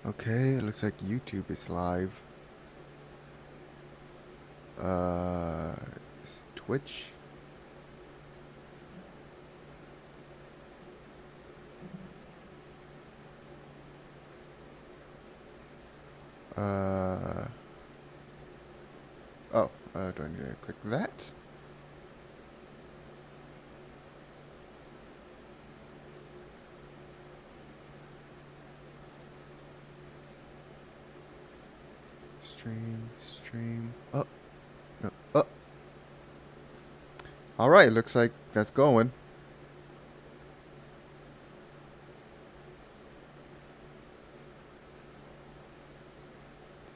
Okay, it looks like YouTube is live. Is Twitch? Uh, do I need to click that? Stream. Oh, no. Oh, alright, looks like that's going.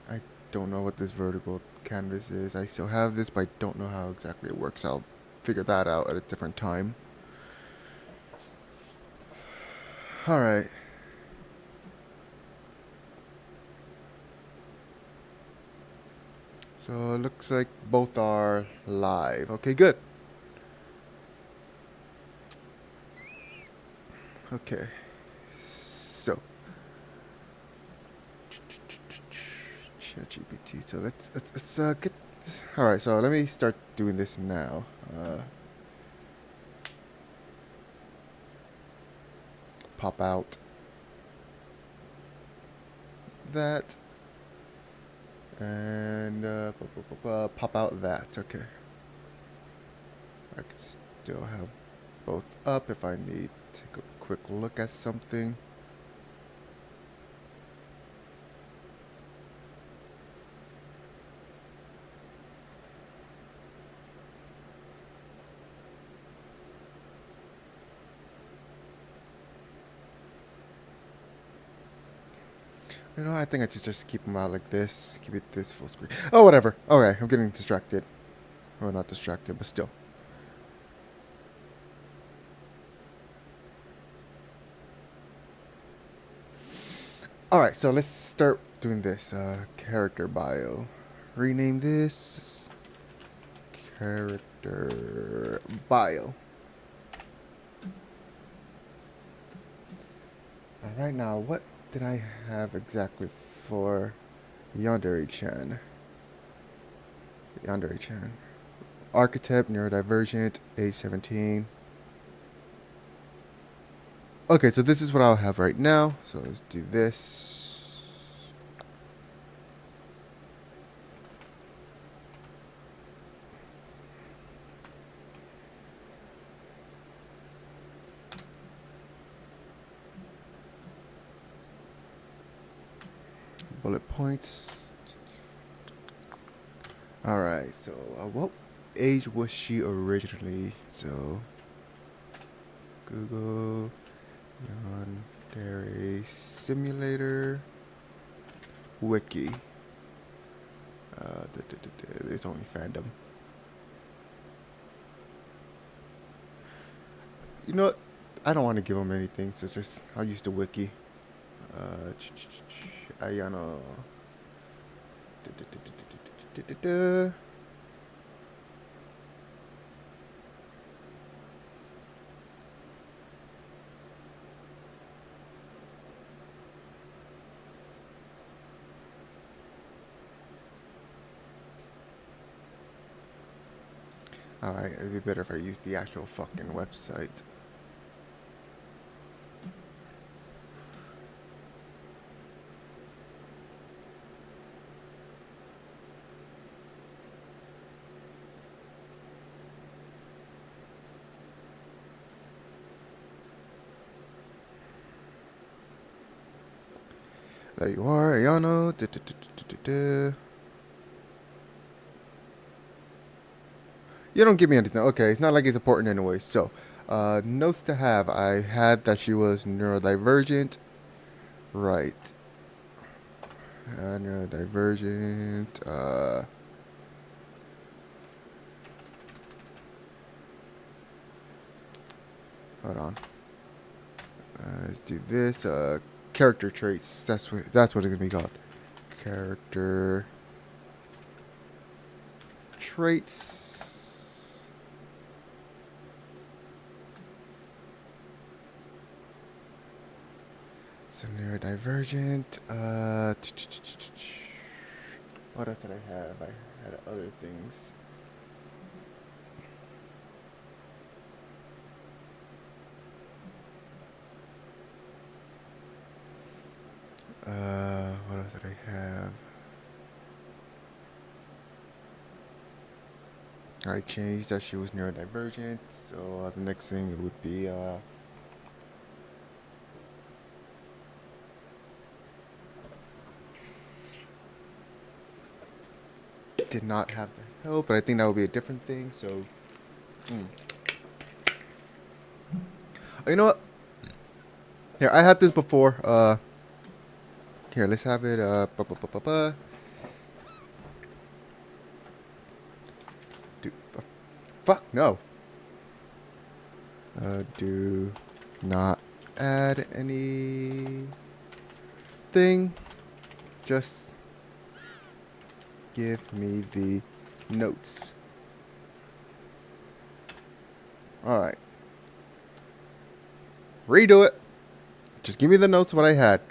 I don't know what this vertical canvas is. I still have this, but I don't know how exactly it works. I'll figure that out at a different time. Alright. So it looks like both are live. Okay, good. Okay. So ChatGPT. So let's get this. All right. So let me start doing this now. Pop out that and pop out that. Okay. I can still have both up if I need to take a quick look at something. You know, I think I should just keep them out like this. Keep it this full screen. Oh, whatever. Okay, I'm getting distracted. Well, not distracted, but still. Alright, so let's start doing this. Character bio. Rename this character bio. Alright, now what did I have exactly for Yandere-chan? Yandere-chan. Archetype, neurodivergent, age 17. Okay, so this is what I'll have right now. So let's do this. Bullet points. Alright, so what age was she originally? So Google Yandere Simulator Wiki. There's only fandom. You know what? I don't want to give them anything, so just I'll use the wiki. Ayano. Alright, it'd be better if I use the actual fucking website. There you are, Ayano. You don't give me anything. Okay, it's not like it's important anyway. So, notes to have. I had that she was neurodivergent. Right. Neurodivergent. Hold on. Let's do this. Character traits. That's what it's gonna be called. Character traits. so neurodivergent. What else did I have? I had other things. What else did I have? I changed that she was neurodivergent. So the next thing it would be did not have the help, but I think that would be a different thing. So, Oh, you know what? Here, I had this before. Here, let's have it. Do, fuck no. Do not add anything. Just give me the notes. Alright. Redo it. Just give me the notes what I had.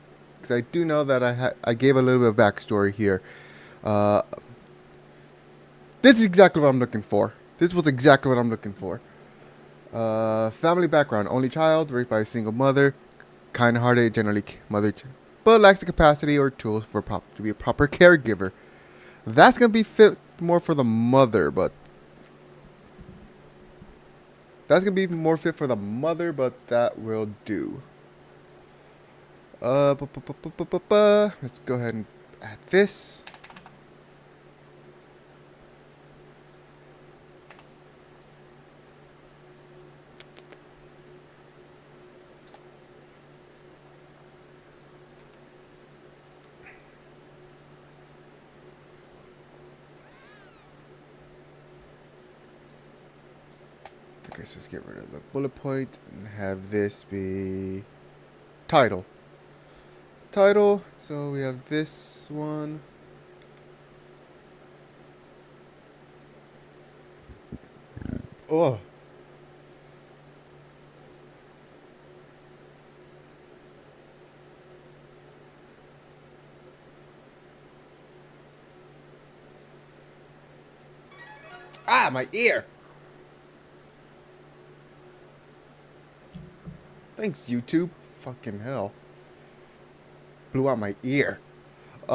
Because I do know that I gave a little bit of backstory here. This is exactly what I'm looking for. This was exactly what I'm looking for. Family background. Only child, raised by a single mother. Kind-hearted, generally mother, but lacks the capacity or tools to be a proper caregiver. That's going to be fit more for the mother, but... That's going to be more fit for the mother, but that will do. Let's go ahead and add this. Okay, so let's get rid of the bullet point and have this be title. Title, so we have this one. Oh. Ah, my ear. Thanks, YouTube. Fucking hell. Blew out my ear. Used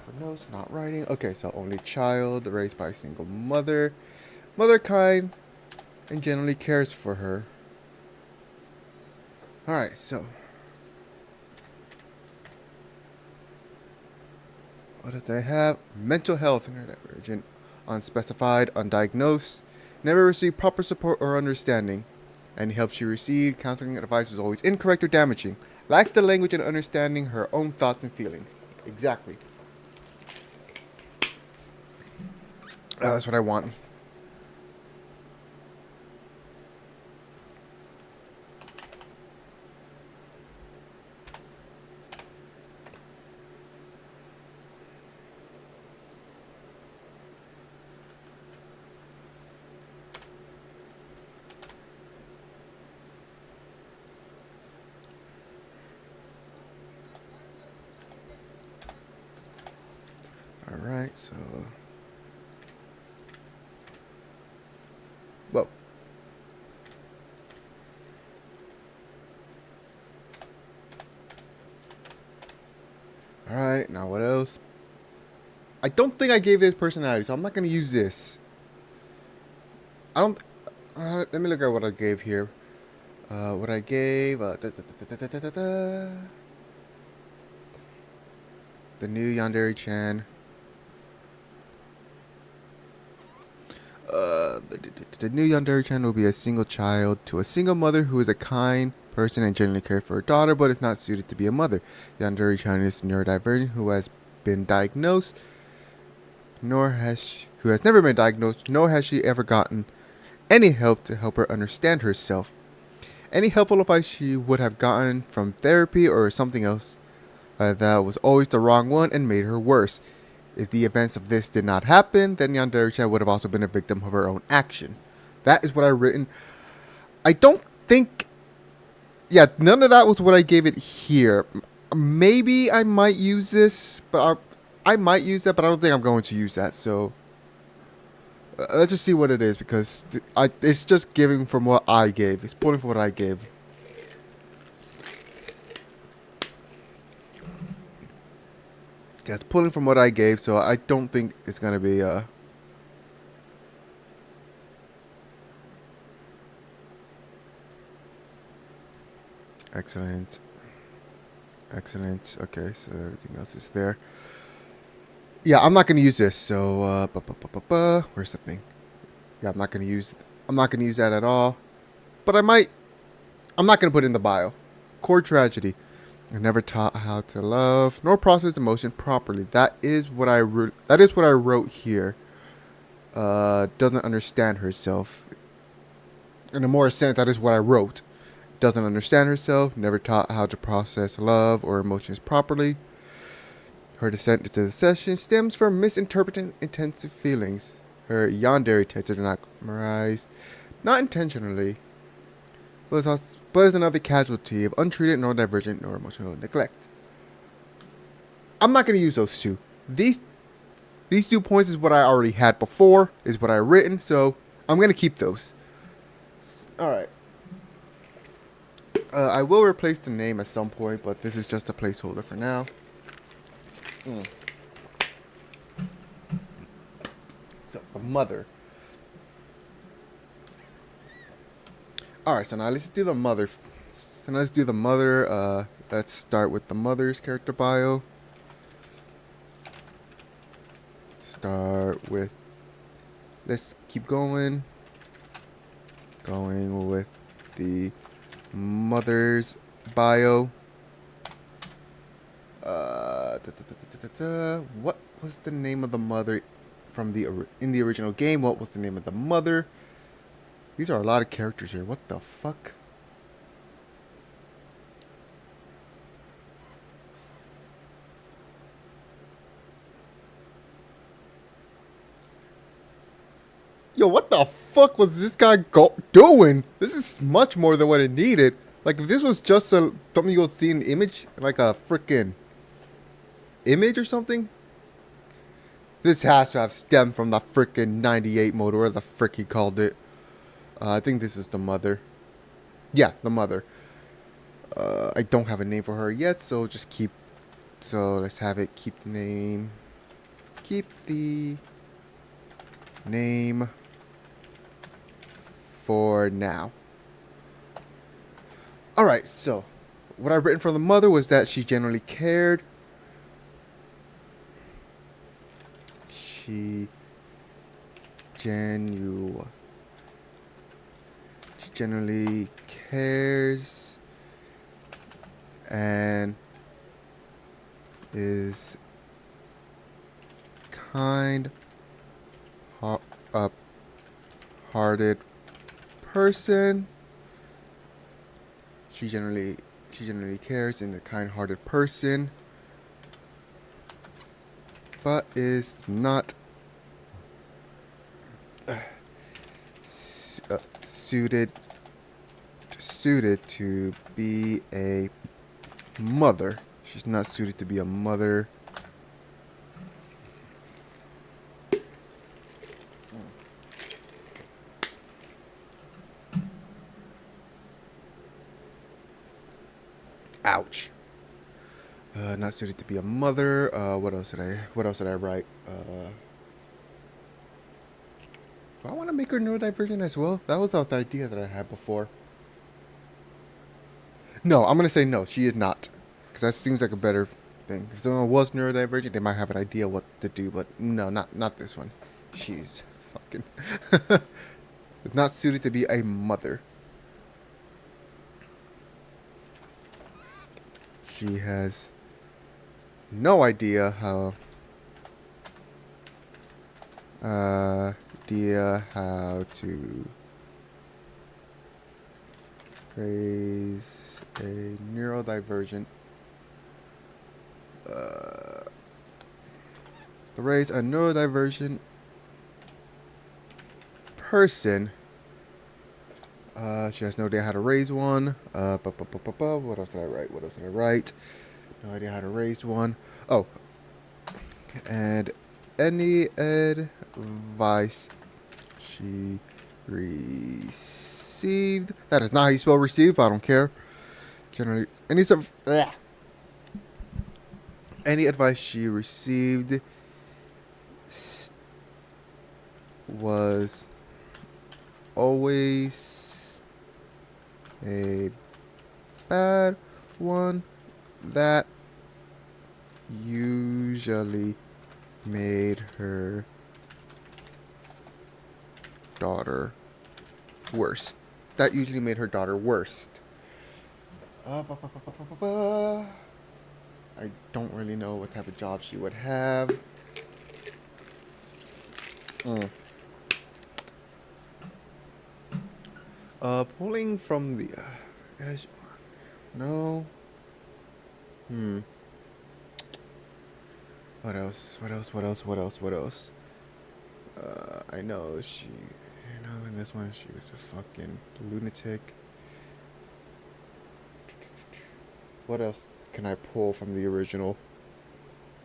for notes, not writing. Okay, so only child, raised by a single mother. Mother kind, and generally cares for her. Alright, so. What did I have? Mental health, neurodivergent, unspecified, undiagnosed, never received proper support or understanding. Any help she received, counseling advice was always incorrect or damaging. Lacks the language and understanding her own thoughts and feelings. Exactly. That's what I want. Alright, so... Whoa. Alright, now what else? I don't think I gave this personality, so I'm not going to use this. I don't... let me look at what I gave here. What I gave... the new Yandere-chan. The new Yandere-chan will be a single child to a single mother who is a kind person and generally cares for her daughter, but is not suited to be a mother. Yandere-chan is neurodivergent who has been diagnosed, who has never been diagnosed, nor has she ever gotten any help to help her understand herself. Any helpful advice she would have gotten from therapy or something else that was always the wrong one and made her worse. If the events of this did not happen, then Yandere-chan would have also been a victim of her own action. That is what I written. I don't think. Yeah, none of that was what I gave it here. Maybe I might use this, but I might use that, but I don't think I'm going to use that. So let's just see what it is because it's just giving from what I gave. It's pulling from what I gave. Yeah, it's pulling from what I gave, so I don't think it's gonna be excellent. Excellent. Okay, so everything else is there. Yeah, I'm not gonna use this. So where's the thing? Yeah, I'm not gonna use. I'm not gonna use that at all. But I might. I'm not gonna put it in the bio. Core tragedy. I never taught how to love nor process emotion properly. That is what I wrote. That is what I wrote here. Doesn't understand herself. In a more sense, that is what I wrote. Doesn't understand herself. Never taught how to process love or emotions properly. Her descent into the session stems from misinterpreting intensive feelings. Her Yandere tests are not memorized, not intentionally, but is another casualty of untreated neurodivergent neuroemotional neglect. I'm not going to use those two. These 2 points is what I already had before, is what I written, so I'm going to keep those. Alright. I will replace the name at some point, but this is just a placeholder for now. So, the mother. Alright, so now let's do the mother. Let's start with the mother's character bio. Let's keep going. Going with the mother's bio. What was the name of the mother in the original game? What was the name of the mother? These are a lot of characters here. What the fuck? Yo, what the fuck was this guy doing? This is much more than what it needed. Like, if this was just something you'll see in the image, like a freaking image or something, this has to have stemmed from the freaking 98 mode, or the frick he called it. I think this is the mother. Yeah, the mother. I don't have a name for her yet, so just keep. So let's have it. Keep the name. Keep the name for now. Alright, so what I've written for the mother was that she generally cared. She generally cares and is kind-hearted person. She generally cares and a kind-hearted person, but is not suited to be a mother. She's not suited to be a mother. Ouch. Not suited to be a mother. What else did I write? Do I want to make her neurodivergent as well? That was the idea that I had before. No, I'm gonna say no. She is not, because that seems like a better thing. If someone was neurodivergent, they might have an idea what to do, but no, not this one. She's fucking not suited to be a mother. She has no idea how to raise a neurodivergent person She has no idea how to raise one. What else did I write? What else did I write? No idea how to raise one. Oh, and any advice she received. That is not how you spell receive, but I don't care. Generally, any advice she received was always a bad one that usually made her daughter worse. That usually made her daughter worse. I don't really know what type of job she would have. Pulling from the guys. No. What else? What else? What else? What else? What else? I know she. You know, in this one she was a fucking lunatic. What else can I pull from the original?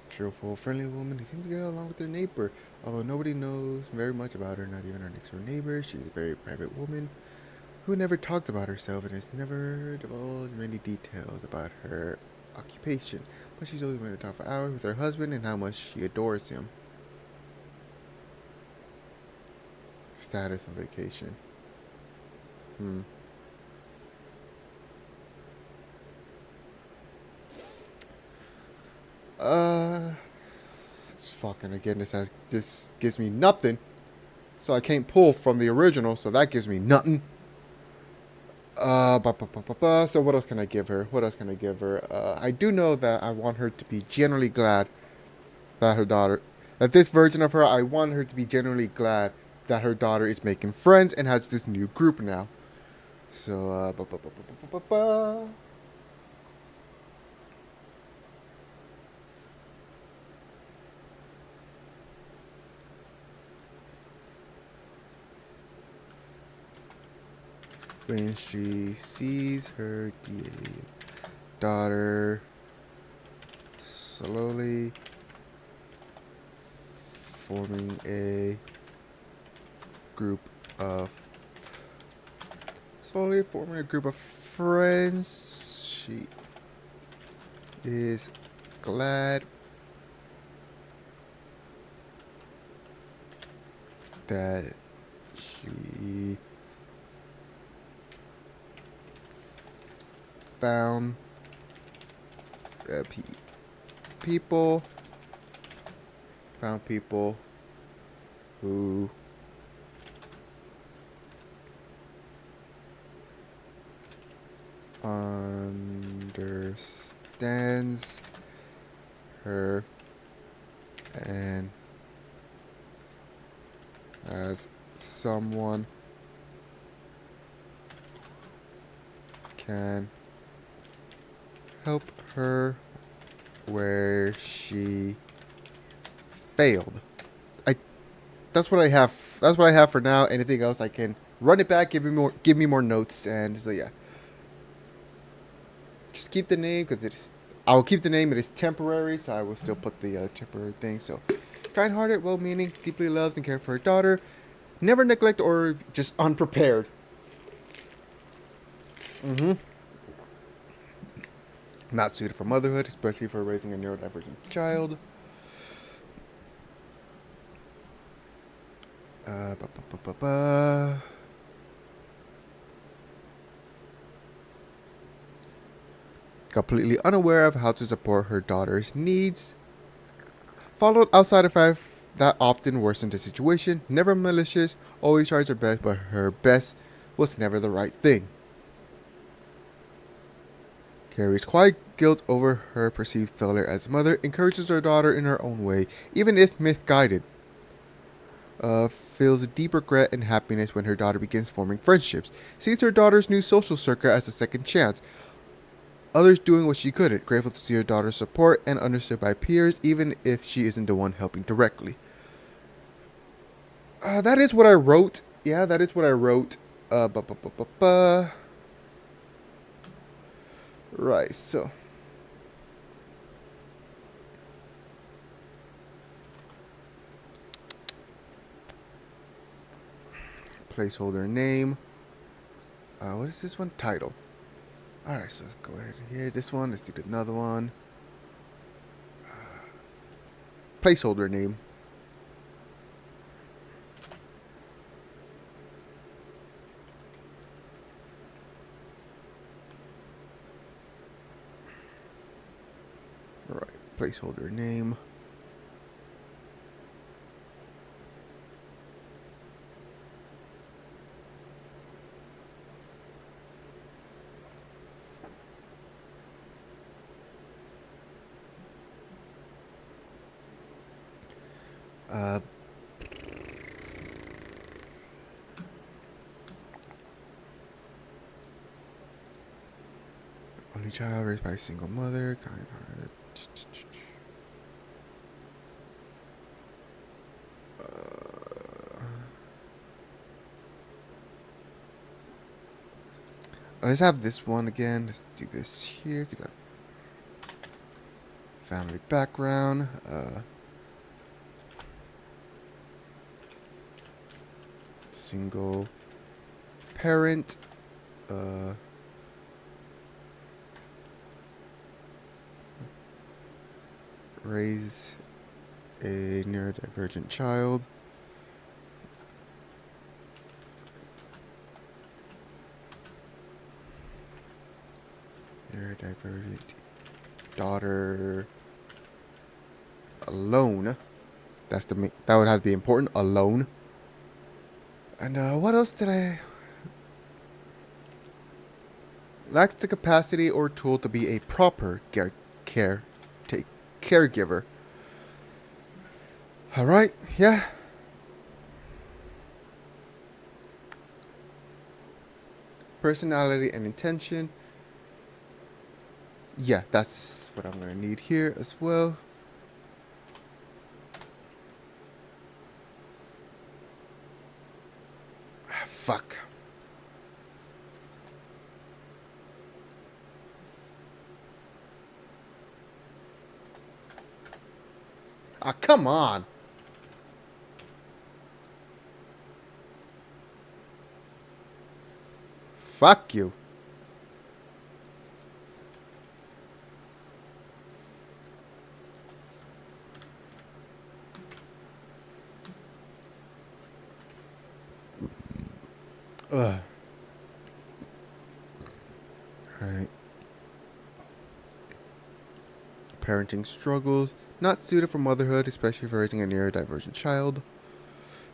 Cheerful, friendly woman who seems to get along with her neighbor. Although nobody knows very much about her, not even her next door neighbor, she's a very private woman who never talks about herself and has never divulged many details about her occupation. But she's always willing to talk for hours with her husband and how much she adores him. Status on vacation. Fucking again, this gives me nothing. So I can't pull from the original, so that gives me nothing. So what else can I give her? What else can I give her? I do know that I want her to be genuinely glad that this version of her, I want her to be genuinely glad that her daughter is making friends and has this new group now. So, when she sees her daughter slowly forming a group of friends, she is glad that she found people who understands her and as someone can help her where she failed. That's what I have. That's what I have for now. Anything else I can run it back, give me more notes, and so yeah. Just keep the name because I will keep the name. It is temporary, so I will still put the temporary thing. So, kind-hearted, well-meaning, deeply loves and cares for her daughter, never neglect or just unprepared. Not suited for motherhood, especially for raising a neurodivergent child. Completely unaware of how to support her daughter's needs. Followed outside of life that often worsened the situation. Never malicious, always tries her best, but her best was never the right thing. Carries quiet guilt over her perceived failure as a mother. Encourages her daughter in her own way, even if misguided. Feels a deep regret and happiness when her daughter begins forming friendships. Sees her daughter's new social circle as a second chance. Others doing what she could. Grateful to see her daughter's support and understood by peers, even if she isn't the one helping directly. That is what I wrote. Yeah, that is what I wrote. Ba, ba, ba, ba, ba. Right, so. Placeholder name. What is this one? Title. Alright, so let's go ahead here. This one, let's do another one. Placeholder name. Alright, placeholder name. Only child raised by a single mother. Let's have this one again. Let's do this here. Family background. Single parent. Raise a neurodivergent child. Neurodivergent daughter alone. That would have to be important. Alone. And what else did I? Lacks the capacity or tool to be a proper caregiver. Alright, yeah. Personality and intention. Yeah, that's what I'm gonna need here as well. Fuck. Ah, come on. Fuck you. Ugh. Alright. Parenting struggles. Not suited for motherhood, especially for raising a neurodivergent child.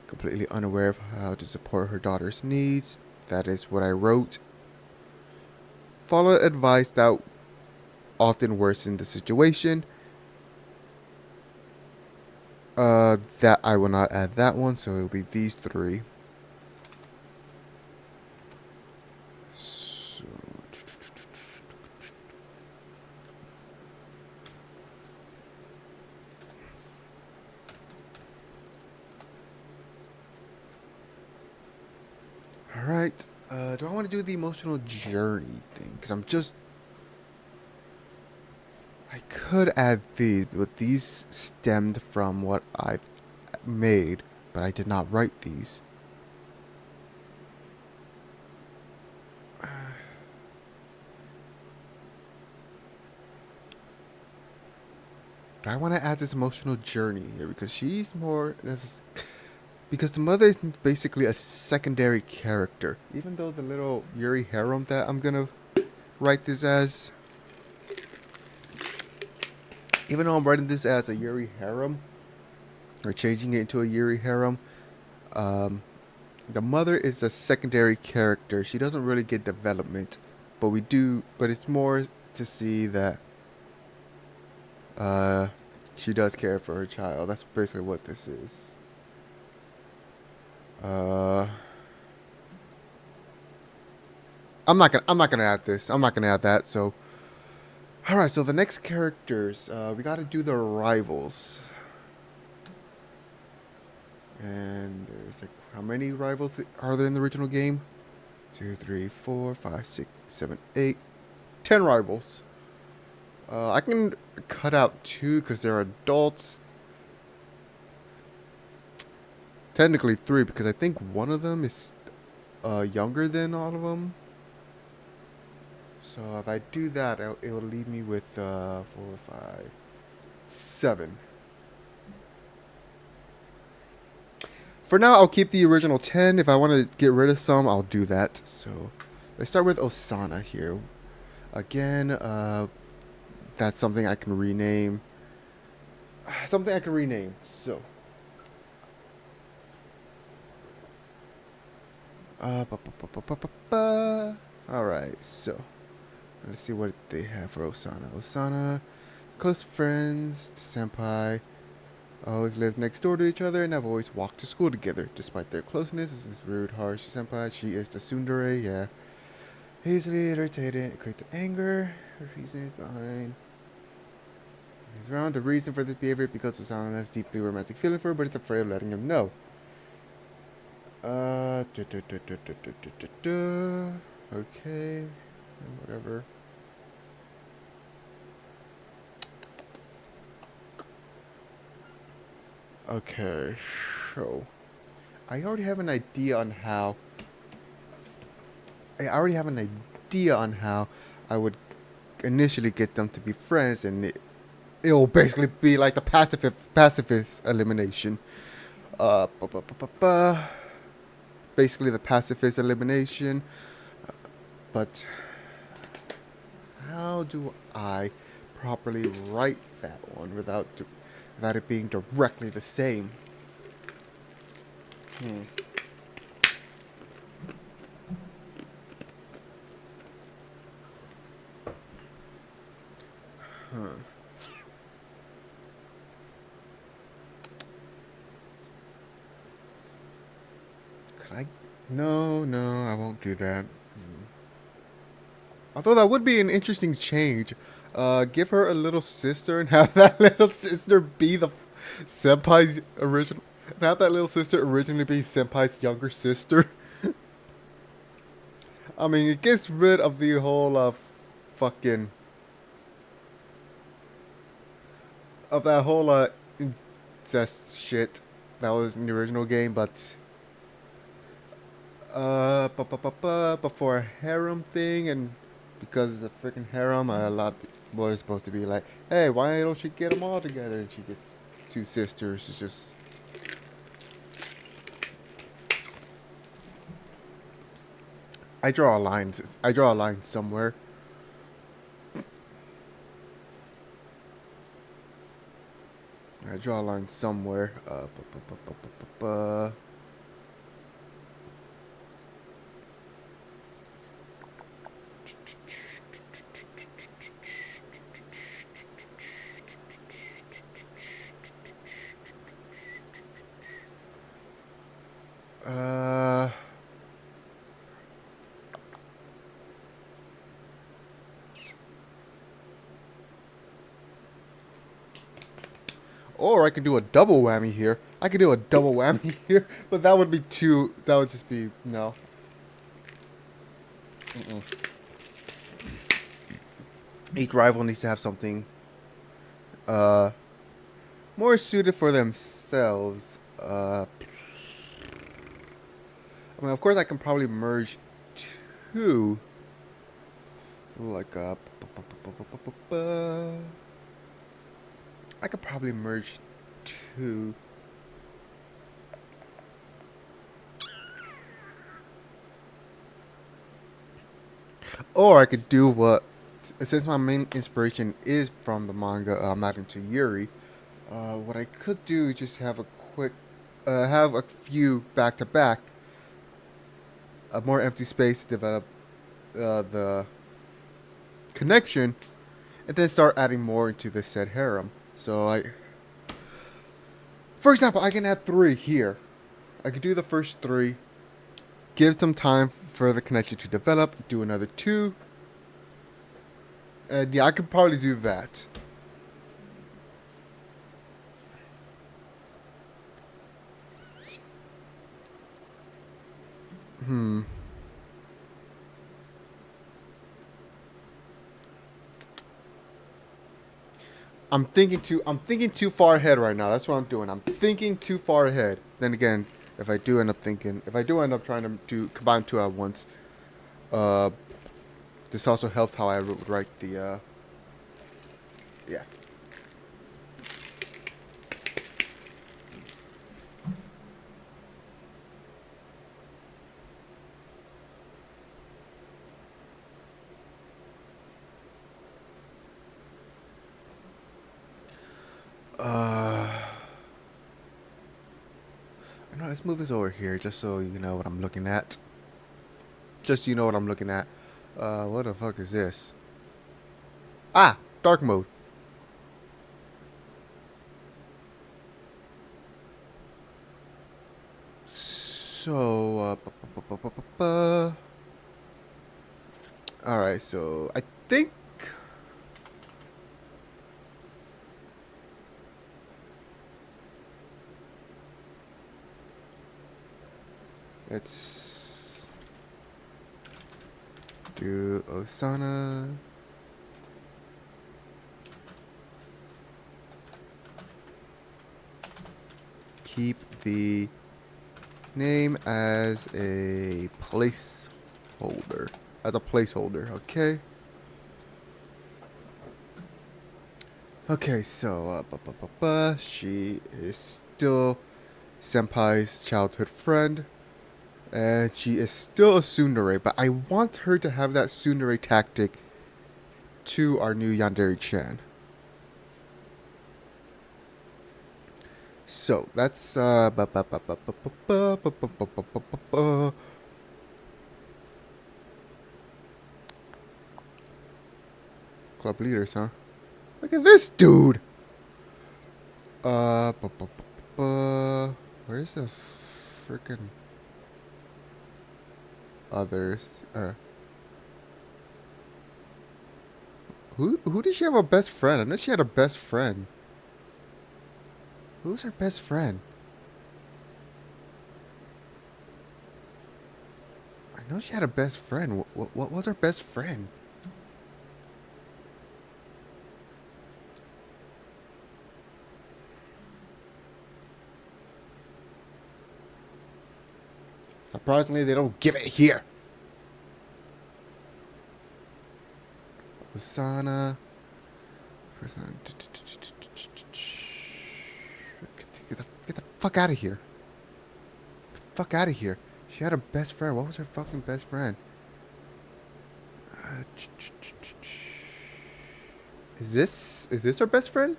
Completely unaware of how to support her daughter's needs. That is what I wrote. Follow advice that often worsen the situation. That I will not add that one, so it'll be these three. So, all right. Do I want to do the emotional journey thing? Because I could add these, but these stemmed from what I made, but I did not write these. Do I want to add this emotional journey here? Because she's more... Because the mother is basically a secondary character. Even though the little Yuri harem that I'm gonna write this as... Even though I'm writing this as a Yuri harem, or changing it into a Yuri harem, the mother is a secondary character. She doesn't really get development, but it's more to see that she does care for her child. That's basically what this is. I'm not gonna add this. I'm not gonna add that. So, all right. So the next characters, we got to do the rivals. And there's like, how many rivals are there in the original game? 2, 3, 4, 5, 6, 7, 8, 10 rivals. I can cut out 2 because they're adults. Technically 3 because I think one of them is younger than all of them. So if I do that, it will leave me with 4, 5, 7. For now, I'll keep the original 10. If I want to get rid of some, I'll do that. So let's start with Osana here. Again, that's something I can rename. Something I can rename. So. Alright, so. Let's see what they have for Osana. Osana, close friends, senpai. Always lived next door to each other and have always walked to school together. Despite their closeness, this is rude, harsh senpai. She is the tsundere, yeah. Easily irritated, quick to anger. Her reason behind. He's around the reason for this behavior because Osana has deeply romantic feeling for her, but is afraid of letting him know. Okay. Whatever. Okay, so I already have an idea on how. I would initially get them to be friends, and it'll basically be like the pacifist elimination. Uh, bu- bu- bu- bu- bu. Basically the pacifist elimination. But how do I properly write that one without it being directly the same? Could I? No, I won't do that. Although that would be an interesting change. Give her a little sister and have that little sister be the senpai's original. And have that little sister originally be senpai's younger sister. I mean, it gets rid of the whole fucking of that whole incest shit that was in the original game, but before a harem thing, and because it's a freaking harem, a lot of people are supposed to be like, hey, why don't you get them all together? And she gets 2 sisters. It's just. I draw a line. I draw a line somewhere. I draw a line somewhere. Or I could do a double whammy here. I could do a double whammy here, but that would be too. That would just be no. Each rival needs to have something uh more suited for themselves. I mean, of course, I can probably merge 2. Like I could probably merge 2. Or I could do what, since my main inspiration is from the manga, I'm not into Yuri. What I could do is just have a quick, have a few back to back, a more empty space to develop the connection, and then start adding more into the said harem. So for example, I can add 3 here. I could do the first 3, give some time for the connection to develop, do another 2, and yeah, I could probably do that. I'm thinking too far ahead right now. That's what I'm doing. I'm thinking too far ahead. Then again, if I do end up trying to combine two at once, uh, this also helps how I would write the yeah. Uh, no, let's move this over here just so you know what I'm looking at. Just so you know what I'm looking at. What the fuck is this? Ah, dark mode. So, all right. So I think let's do Osana. Keep the name as a placeholder. Okay. Okay, so she is still Senpai's childhood friend, and she is still a tsundere, but I want her to have that tsundere tactic to our new Yandere-chan. So that's club leaders, huh? Look at this dude. Where's the freaking others? Who did she have a best friend? I know she had a best friend. Who's her best friend? I know she had a best friend. What was her best friend? Surprisingly, they don't give it here. Osana. Get the fuck out of here. Get the fuck out of here. She had a best friend. What was her fucking best friend? Is this her best friend?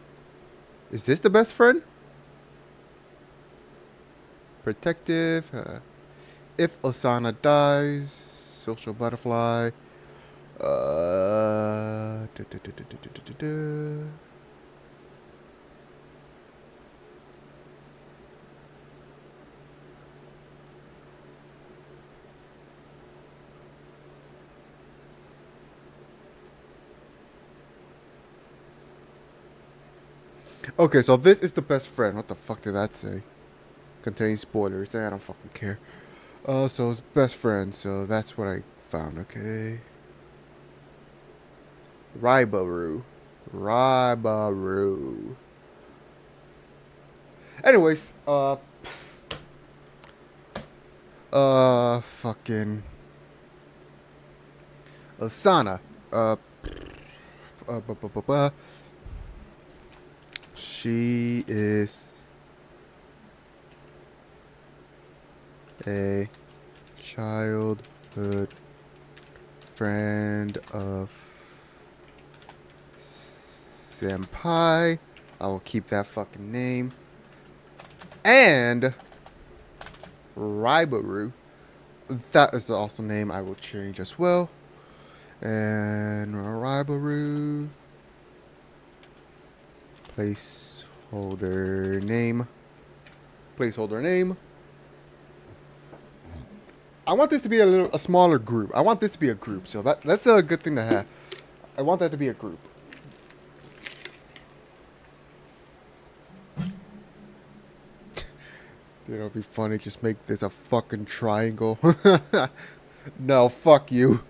Is this the best friend? Protective. If Osana dies, social butterfly. Uh, duh, duh, duh, duh, duh, duh, duh, duh. Okay, so this is the best friend. What the fuck did that say? Contains spoilers. I don't fucking care. So it's best friend. So that's what I found. Okay. Ribaru. Ribaru. Anyways, fucking Asana. Bu- bu- bu- bu- She is a childhood friend of Senpai. I will keep that fucking name. And Ribaru. That is the also name I will change as well. And Ribaru. Placeholder name. Placeholder name. I want this to be a smaller group. I want this to be a group, so that's a good thing to have. I want that to be a group. It'll be funny. Just make this a fucking triangle. No, fuck you.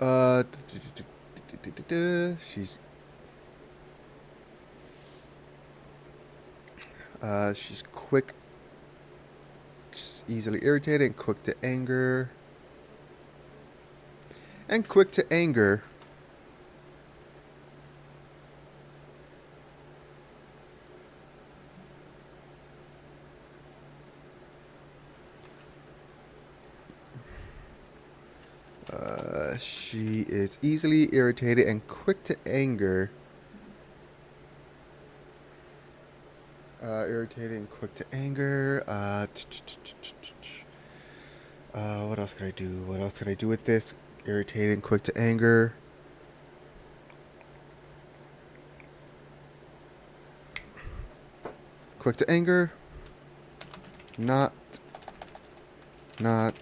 Uh, she's she's quick, she's easily irritated, and quick to anger, and quick to anger. She is easily irritated and quick to anger. Irritated and quick to anger. What else could I do? What else could I do with this? Irritated and quick to anger. Quick to anger. Not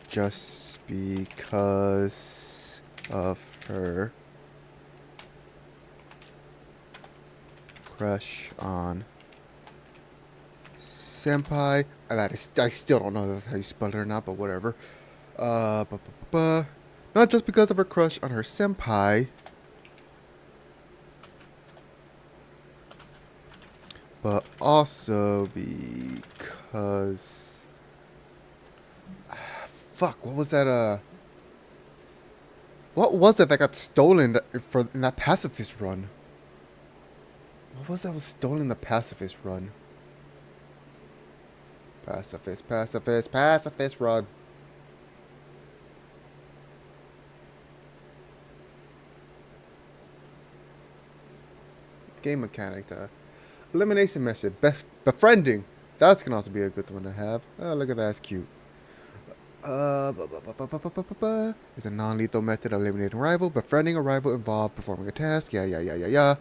just because of her crush on senpai. I still don't know if that's how you spell it or not, but whatever. Not just because of her crush on her senpai, but also because fuck, what was that? What was it that got stolen in that pacifist run? What was that was stolen in the pacifist run? Pacifist run. Game mechanic, elimination method, befriending. That's gonna also be a good one to have. Oh, look at that, that's cute. It's a non-lethal method of eliminating a rival. Befriending a rival involved performing a task. Yeah.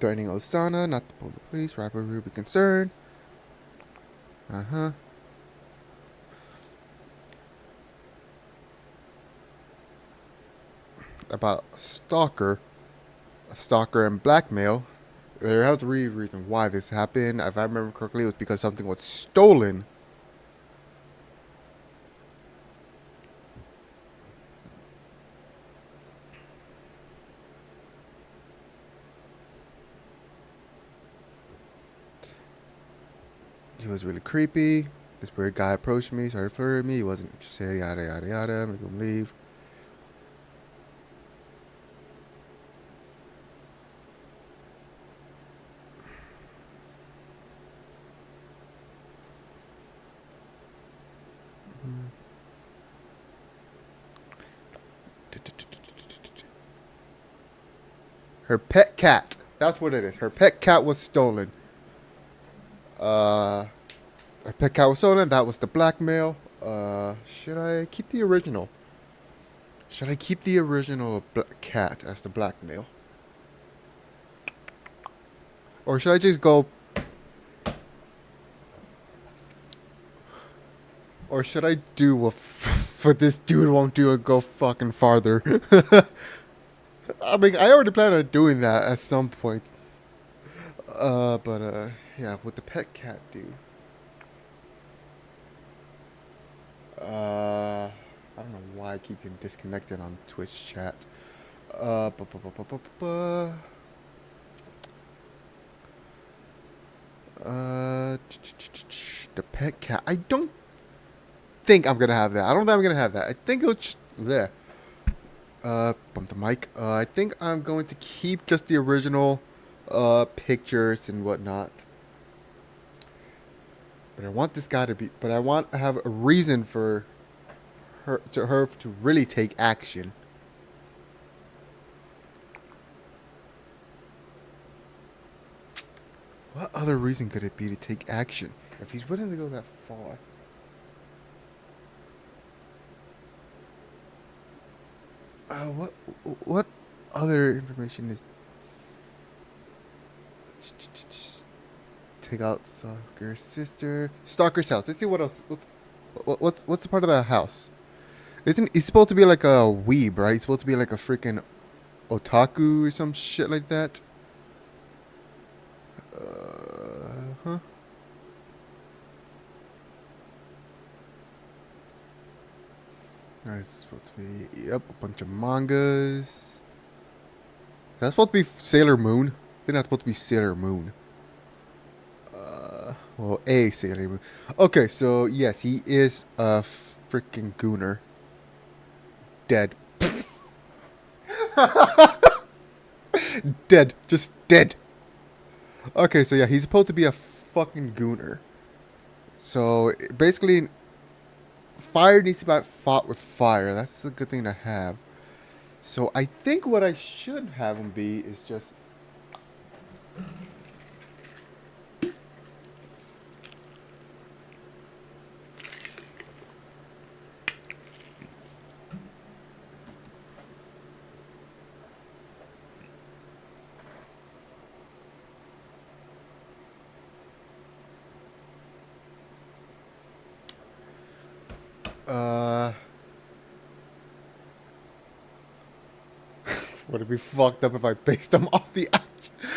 Threatening Osana, not to pull the police. Rival will be concerned. About a stalker and blackmail. There has to be a reason why this happened. If I remember correctly, it was because something was stolen. He was really creepy. This weird guy approached me, started flirting with me. He wasn't interested. Yada. Make him leave. Her pet cat. That's what it is. Her pet cat was stolen. Her pet cat was stolen. That was the blackmail. Should I keep the original? Should I keep the original cat as the blackmail? Or should I just go... Or should I do what for this dude won't do and go fucking farther? I mean, I already plan on doing that at some point. Yeah, what the pet cat do? I don't know why I keep getting disconnected on Twitch chat. The pet cat. I don't think I'm gonna have that. I don't think I'm gonna have that. I think it'll just there. Bump the mic. I think I'm going to keep just the original pictures and whatnot. But I want this guy to be. But I want to have a reason for her to really take action. What other reason could it be to take action if he's willing to go that far? What other information is? Take out Stalker's sister. Stalker's house. Let's see what else. What's the part of the house? Isn't he's supposed to be like a weeb, right? He's supposed to be like a freaking otaku or some shit like that. Huh? That's supposed to be, yep, a bunch of mangas. That's supposed to be Sailor Moon. I think that's supposed to be Sailor Moon. Well, a Sailor Moon. Okay, so yes, he is a freaking gooner. Dead. Dead. Just dead. Okay, so yeah, he's supposed to be a fucking gooner. So basically, fire needs to be fought with fire. That's a good thing to have. So I think what I should have him be is just. Uh. Would it be fucked up if I based him off the.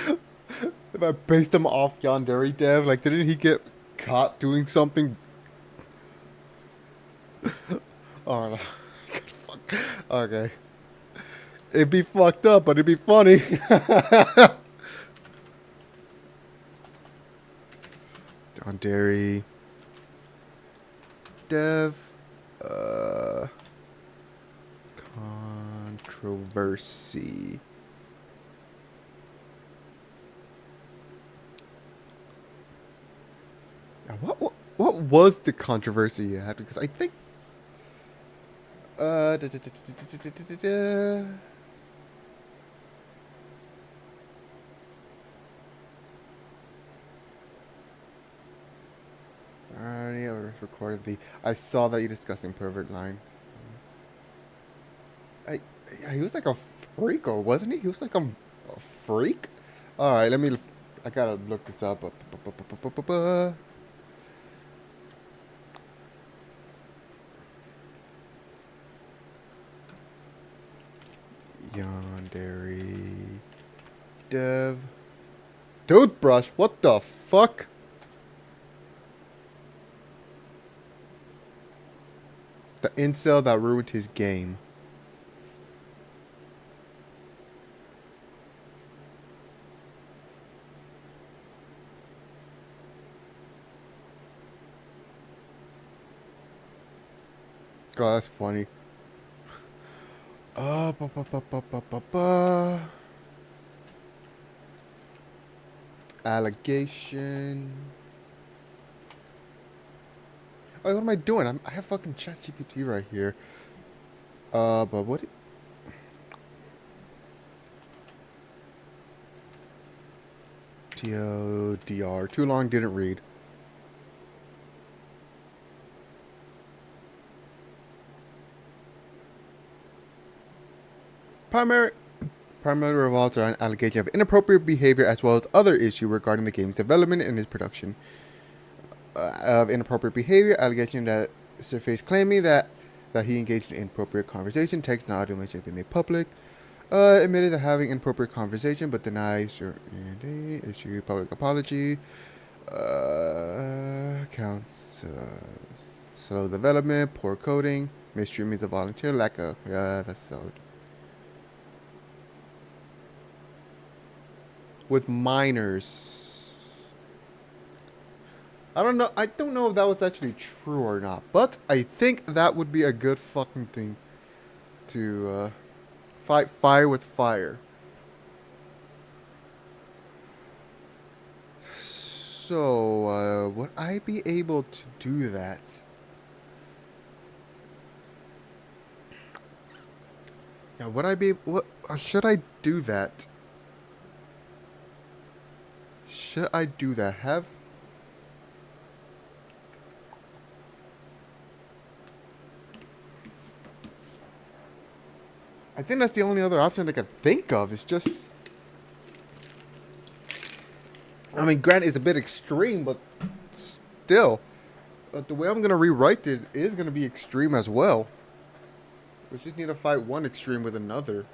If I based him off Yandere Dev? Like, didn't he get caught doing something? Oh, no. Fuck. Okay. It'd be fucked up, but it'd be funny. Yandere Dev. Uh. Controversy. Now, what was the controversy you had? Because I think da, da, da, da, da, da, da, da, da. Already recorded the. I saw that you discussing pervert line. I, he was like a freak, or wasn't he? He was like a freak. All right, let me. I gotta look this up. Yandere Dev toothbrush. What the fuck? The incel that ruined his game. God, that's funny. Ba, ba, ba, ba, ba, ba, ba. Allegation. Oh, what am I doing? I have fucking ChatGPT right here. But what? TLDR. Too long, didn't read. Primarily revolves around allegation of inappropriate behavior as well as other issues regarding the game's development and its production. Of inappropriate behavior, allegation that surface claiming that he engaged in inappropriate conversation, text and audio mentioned been made public. Admitted to having inappropriate conversation, but denies issue public apology. Counts slow development, poor coding, mistreatment of volunteer, lack of that's so. With minors. I don't know. I don't know if that was actually true or not, but I think that would be a good fucking thing to fight fire with fire. So, would I be able to do that? Yeah, would I be? What? Or should I do that? Should I do that? Have. I think that's the only other option I can think of. It's just. I mean, granted, it's a bit extreme, but still. But the way I'm going to rewrite this is going to be extreme as well. We just need to fight one extreme with another.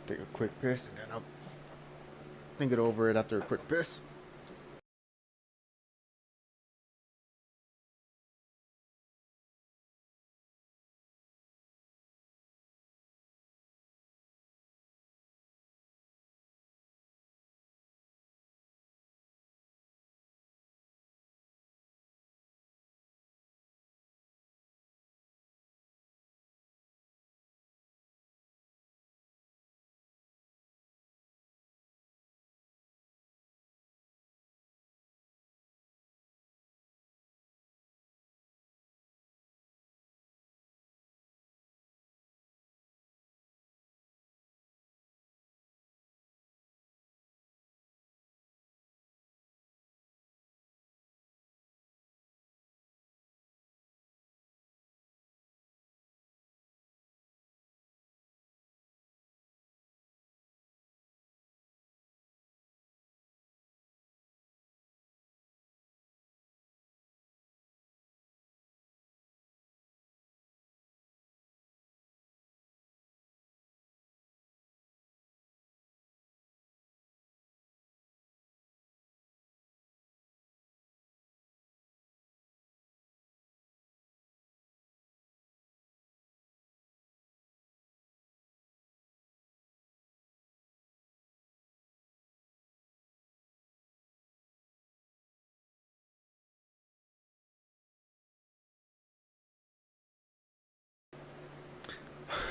Take a quick piss and then I'll thinking over it after a quick piss.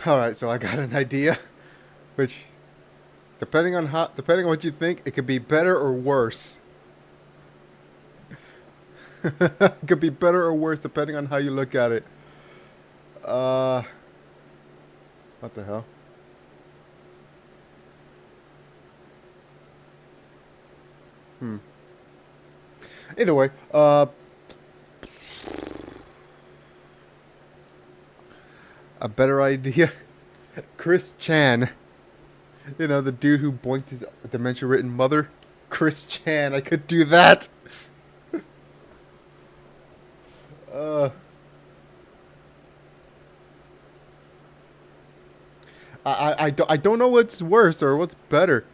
All right, so I got an idea, which depending on what you think, it could be better or worse. It could be better or worse depending on how you look at it. Uh, what the hell? Hmm. Either way, a better idea. Chris Chan, you know the dude who boinked his dementia-ridden mother. Chris Chan, I could do that. Uh, I don't know what's worse or what's better.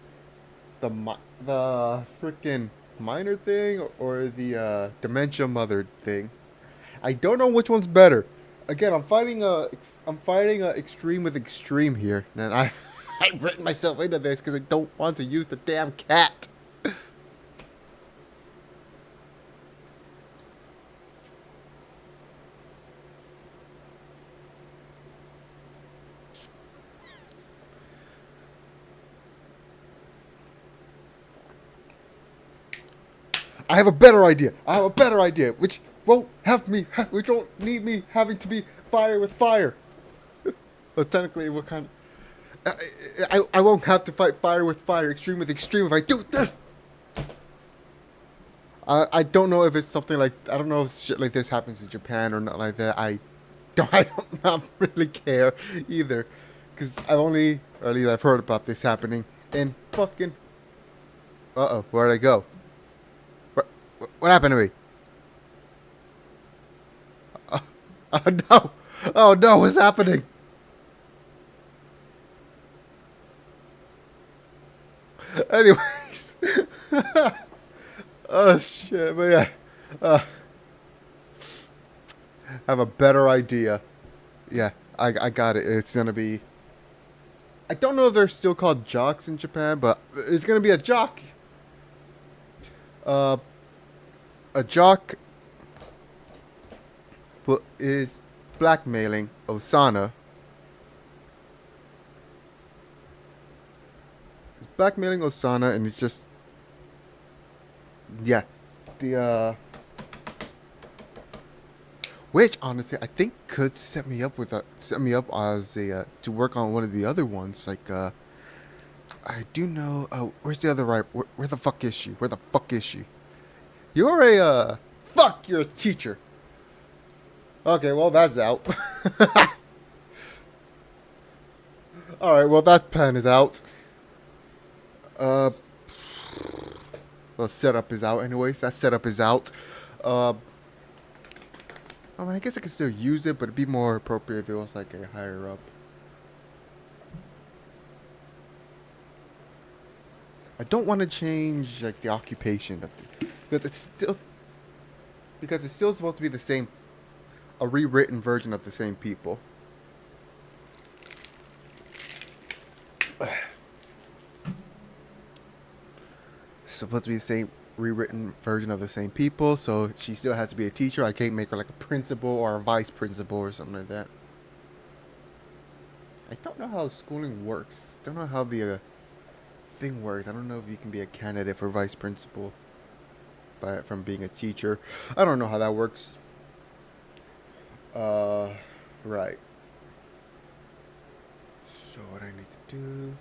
The freaking minor thing or the dementia mother thing. I don't know which one's better. Again, I'm fighting a extreme with extreme here, and I've written myself into this because I don't want to use the damn cat. I have a better idea. I have a better idea, which which won't need me having to be fire with fire. But technically, what kind? I won't have to fight fire with fire, extreme with extreme if I do this. I don't know if it's something like I don't know if shit like this happens in Japan or not like that. I don't not really care either, because or at least I've heard about this happening in fucking. Where'd I go? What happened to me? Oh no! Oh no! What's happening? Anyways, oh shit! But yeah, uh, I have a better idea. Yeah, I got it. It's gonna be. I don't know if they're still called jocks in Japan, but it's gonna be a jock. Uh, a jock is blackmailing Osana. He's blackmailing Osana, and it's just yeah, the which honestly I think could set me up as a to work on one of the other ones. Like I do know. Where's the other right? Where the fuck is she? Where the fuck is she? You're a fuck. You're a teacher. Okay, well that's out. All right, well that pen is out. Uh, the setup is out. Anyways, that setup is out. Uh, I mean, I guess I could still use it, but it'd be more appropriate if it was like a higher up. I don't want to change like the occupation of because it's still supposed to be the same, a rewritten version of the same people. It's supposed to be the same rewritten version of the same people, so she still has to be a teacher. I can't make her like a principal or a vice principal or something like that. I don't know how schooling works. Don't know how the thing works. I don't know if you can be a candidate for vice principal from being a teacher. I don't know how that works. Right. So what I need to do?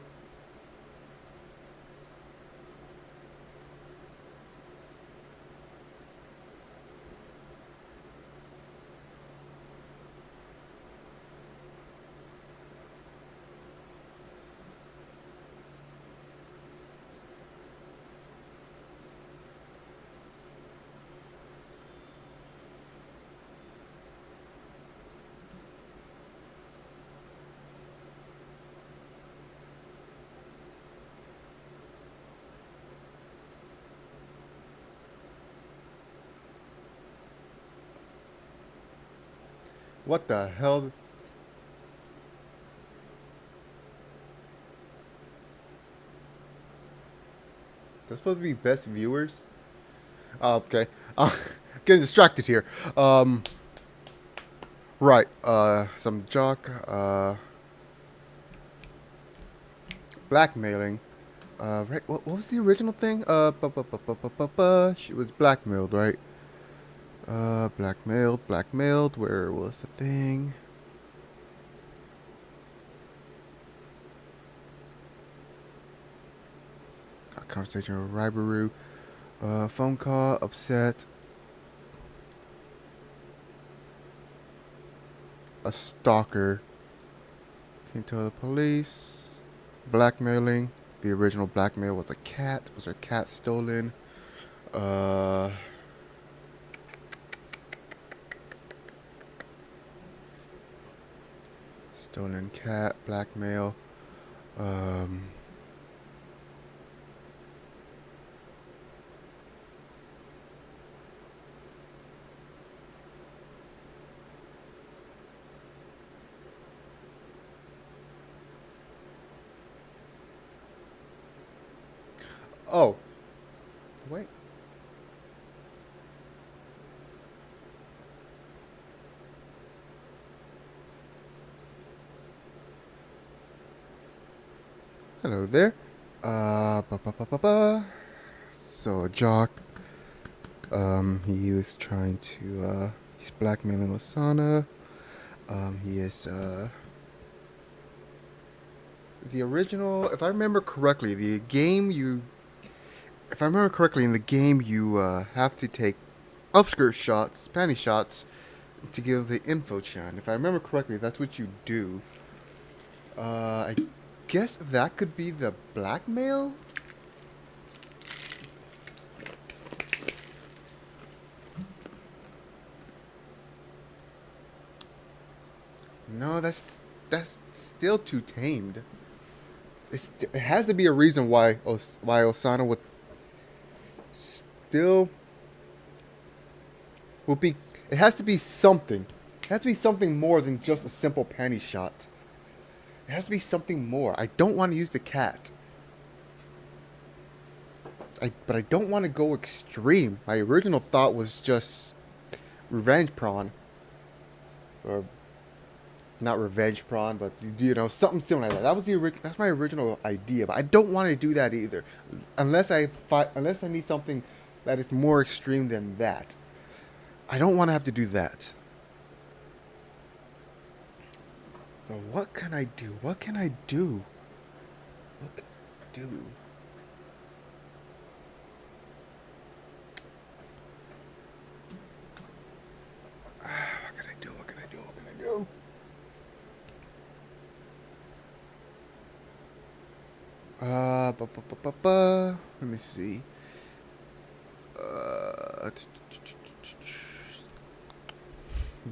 What the hell? That's supposed to be best viewers. Oh, okay. Getting distracted here. Right. Some jock. Blackmailing. Right. What was the original thing? She was blackmailed, right? Blackmailed. Where was the thing? A conversation with Ribaru. Phone call. Upset. A stalker. Came to the police. Blackmailing. The original blackmail was a cat. Was her cat stolen? Uh. Stolen cat. Blackmail. Um. Oh. Wait. Hello there. Ba ba ba ba ba. So a jock. He was trying to. He's blackmailing Lasana. He is. The original. If I remember correctly, the game you. If I remember correctly, in the game you have to take upskirt shots, panty shots, to give the info chan. If I remember correctly, that's what you do. I guess that could be the blackmail? No, that's still too tamed. It has to be a reason why Osana would still would be. It has to be something. It has to be something more than just a simple panty shot. It has to be something more. I don't want to use the cat. But I don't want to go extreme. My original thought was just revenge prawn, or not revenge prawn, but something similar like that. That was That's my original idea, but I don't want to do that either, unless I need something that is more extreme than that. I don't want to have to do that. So what can I do? What can I do? What can I do? What can I do? What can I do? What can I do? Let me see.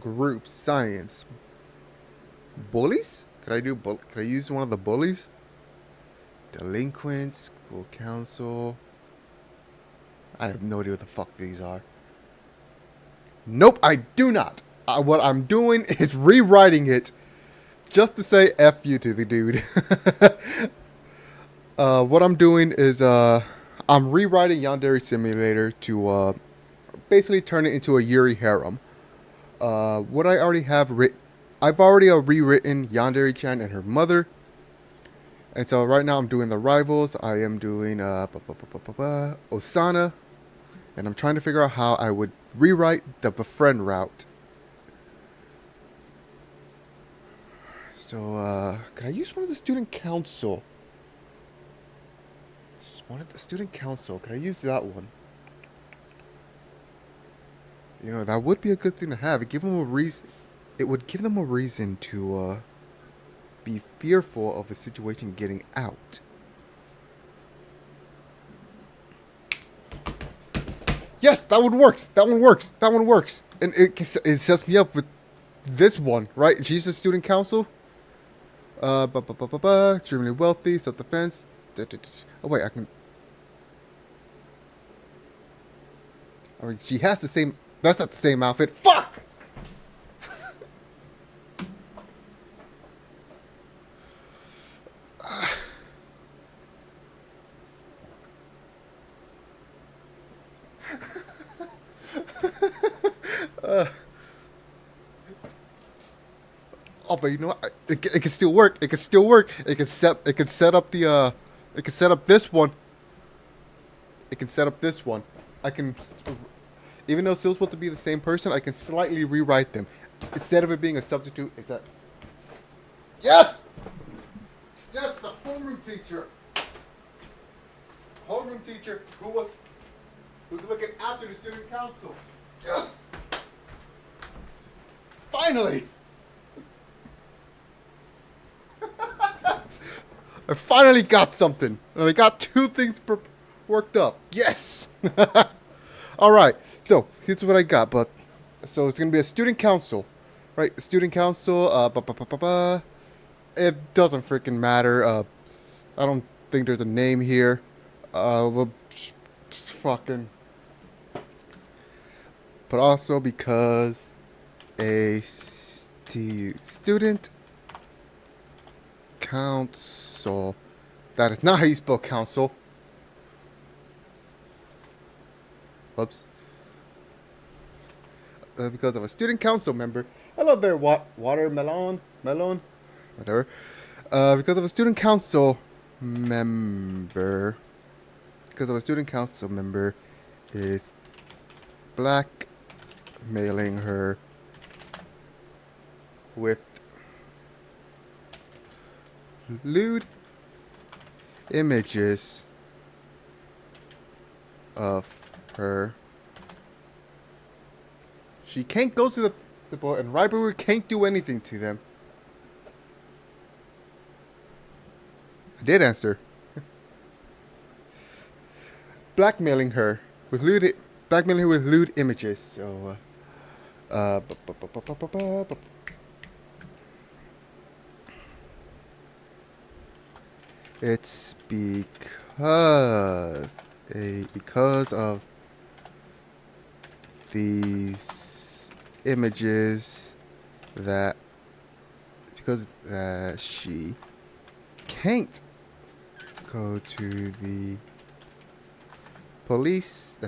Group science. Bullies? Could I use one of the bullies? Delinquents, school council. I have no idea what the fuck these are. Nope, I do not. What I'm doing is rewriting it just to say F you to the dude. What I'm doing is I'm rewriting Yandere Simulator to basically turn it into a Yuri harem. What I already have written, I've already rewritten Yandere-chan and her mother. And so right now I'm doing the rivals. I am doing Osana. And I'm trying to figure out how I would rewrite the befriend route. So, could I use one of the student council? One of the student council. Could I use that one? You know, that would be a good thing to have. It give them a reason. It would give them a reason to be fearful of a situation getting out. Yes, that one works. That one works. That one works. And it sets me up with this one, right? She's a student council. Extremely wealthy, self-defense. Oh wait, I can. I mean, she has the same. That's not the same outfit. Fuck. Oh, but you know what? It can still work. It can still work. It can set. It can set up the. It can set up this one. It can set up this one. I can, even though it's still supposed to be the same person, I can slightly rewrite them. Instead of it being a substitute, it's that. Yes. Yes, the homeroom teacher. Homeroom teacher who's looking after the student council. Yes. Finally. I finally got something. And I got two things worked up. Yes! Alright, so here's what I got. But so it's going to be a student council. Right? Student council. It doesn't freaking matter. I don't think there's a name here. Well, just fucking. But also because a student council. That is not how you spell council. Whoops. Because of a student council member. Hello there, watermelon, melon, whatever. Because of a student council member. Because of a student council member is blackmailing her with lewd images of her. She can't go to the principal, and Ryberwood can't do anything to them. I did answer. Blackmailing her with lewd images. So, it's because of these images that she can't go to the police,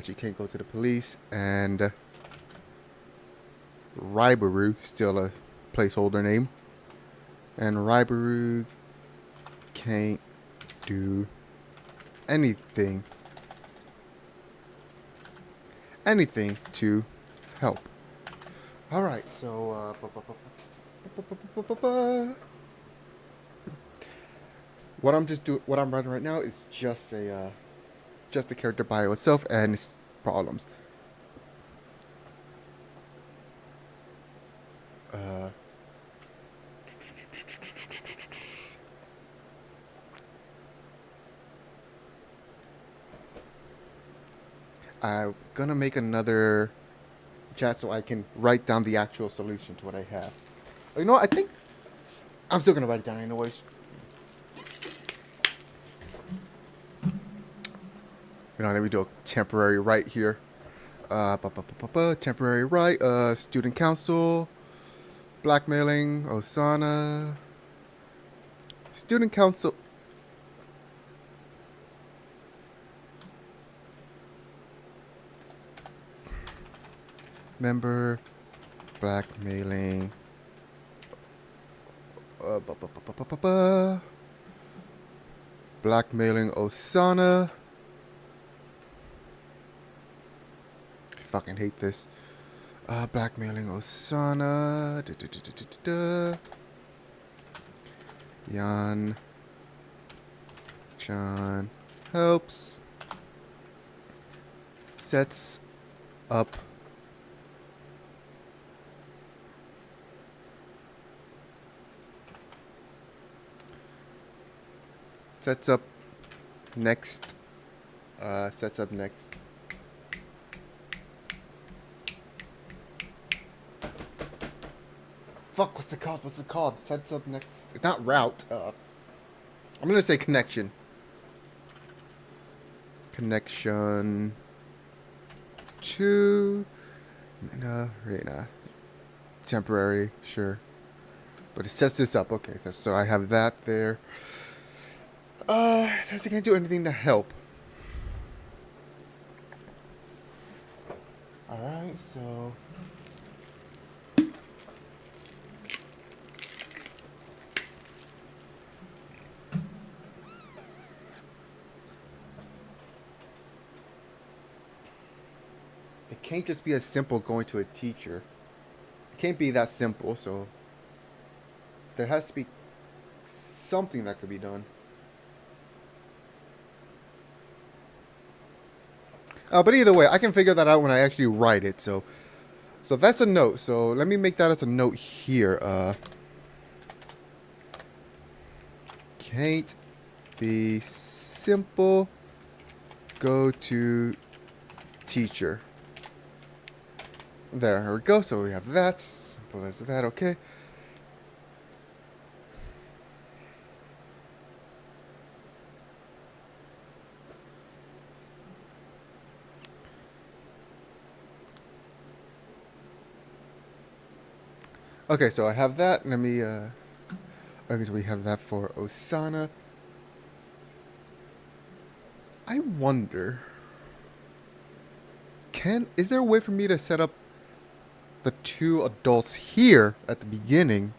and Rybaru, still a placeholder name, and Rybaru can't do anything to help. All right, so what I'm writing right now is just a character bio itself and its problems. I'm gonna make another chat so I can write down the actual solution to what I have. You know what? I think I'm still gonna write it down anyways. You know, let me do a temporary right here. Temporary right. Student council. Blackmailing. Osana. Student council. Member. Blackmailing. Blackmailing Osana. I fucking hate this. Blackmailing Osana. Yan Chan helps. Sets up next. Sets up next. Fuck, what's it called? What's it called? Sets up next. It's not route. I'm gonna say connection. Connection to Reina. Temporary, sure. But it sets this up. Okay, so I have that there. Does it gonna do anything to help? Alright, so it can't just be as simple going to a teacher. It can't be that simple, so there has to be something that could be done. But either way, I can figure that out when I actually write it. So that's a note. So let me make that as a note here. Can't be simple. Go to teacher. There we go. So we have that. Simple as that. Okay. Okay, so I have that. Let me, okay, so we have that for Osana. I wonder, is there a way for me to set up the two adults here at the beginning?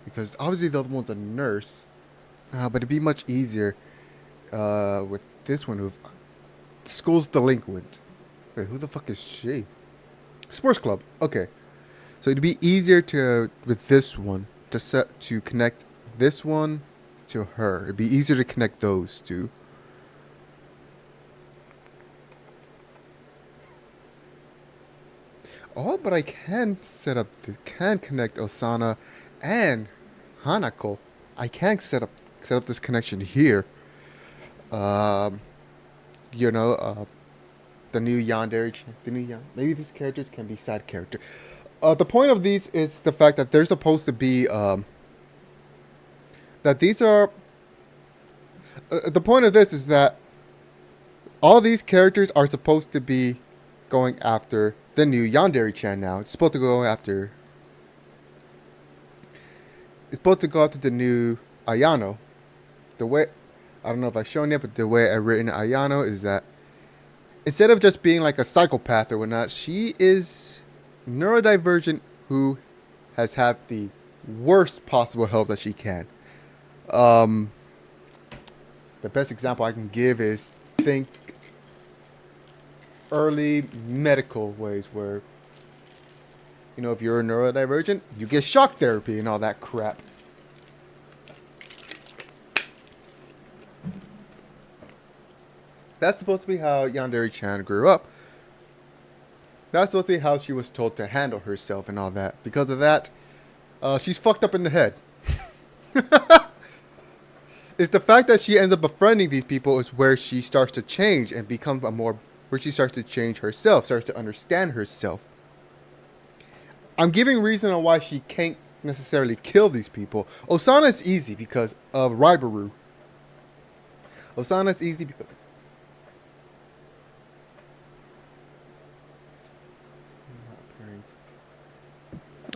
Because obviously the other one's a nurse. But it'd be much easier, with this one who, school's delinquent. Wait, who the fuck is she? Sports club, okay. So it'd be easier with this one, to connect this one to her. It'd be easier to connect those two. Oh, but I can connect Osana and Hanako. I can set up this connection here. You know, the new Yandere, maybe these characters can be side character. The point of these is the fact that they're supposed to be, that these are, the point of this is that all these characters are supposed to be going after the new Yandere-chan now. It's supposed to go after the new Ayano. The way, I don't know if I've shown yet, but the way I've written Ayano is that instead of just being like a psychopath or whatnot, she is neurodivergent who has had the worst possible help that she can. The best example I can give is think early medical ways where, you know, if you're a neurodivergent, you get shock therapy and all that crap. That's supposed to be how Yandere-chan grew up. That's supposed to be how she was told to handle herself and all that. Because of that, she's fucked up in the head. It's the fact that she ends up befriending these people is where she starts to change and become where she starts to change herself, starts to understand herself. I'm giving reason on why she can't necessarily kill these people. Osana is easy because of Ribaru. Osana is easy because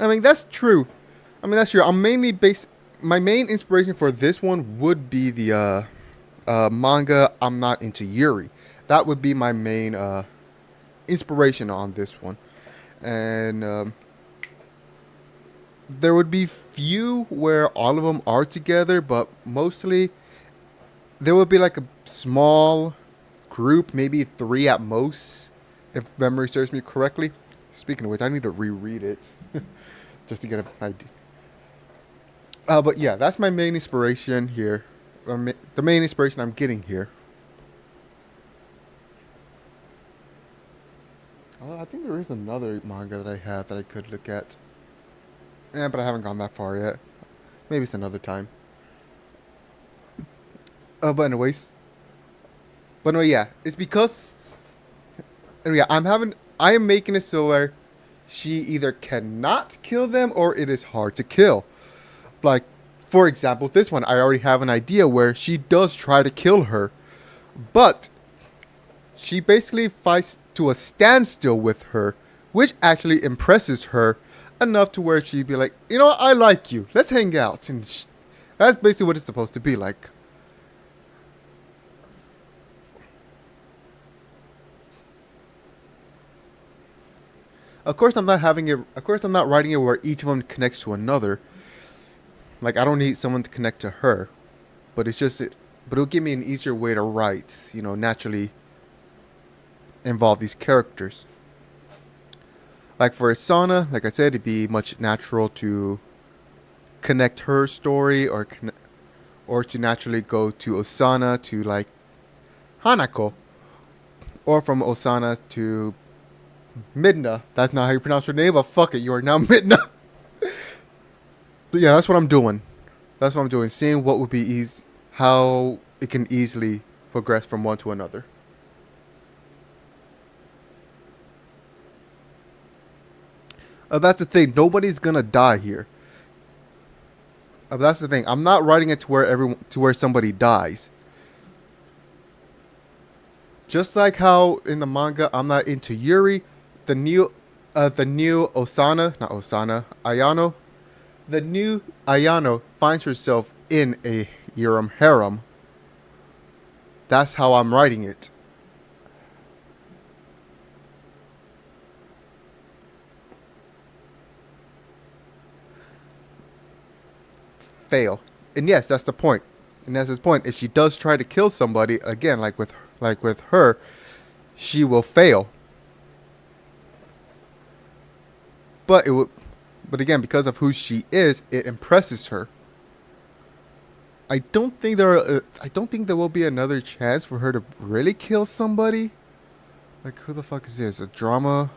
I mean, that's true. I mean, that's true. I'm mainly based. My main inspiration for this one would be the manga. I'm not into Yuri. That would be my main inspiration on this one, and there would be few where all of them are together, but mostly there would be like a small group, maybe three at most, if memory serves me correctly. Speaking of which, I need to reread it just to get an idea. But yeah, that's my main inspiration here. The main inspiration I'm getting here. I think there is another manga that I have that I could look at. But I haven't gone that far yet. Maybe it's another time. But anyways. But no, yeah. It's because... And yeah, I am making it so where she either cannot kill them or it is hard to kill. Like, for example, this one, I already have an idea where she does try to kill her. But she basically fights to a standstill with her, which actually impresses her enough to where she'd be like, you know what, I like you. Let's hang out. And that's basically what it's supposed to be like. Of course, I'm not having it. Of course, I'm not writing it where each of them connects to another. Like, I don't need someone to connect to her, but it's just it. But it'll give me an easier way to write. You know, naturally involve these characters. Like for Asana, like I said, it'd be much natural to connect her story or to naturally go to Osana to like Hanako, or from Osana to Midna. That's not how you pronounce her name, but fuck it, you are now Midna. But yeah, that's what I'm doing. That's what I'm doing. Seeing what would be easy, how it can easily progress from one to another. That's the thing. Nobody's gonna die here. That's the thing. I'm not writing it to where somebody dies. Just like how in the manga, I'm not into Yuri. The new Osana, not Osana, Ayano. The new Ayano finds herself in a Yuram harem. That's how I'm writing it. Fail. And yes, that's the point. And that's his point. If she does try to kill somebody, again, like with her, she will fail. But it would but again, because of who she is, it impresses her. I don't think there will be another chance for her to really kill somebody. Like, who the fuck is this? A drama?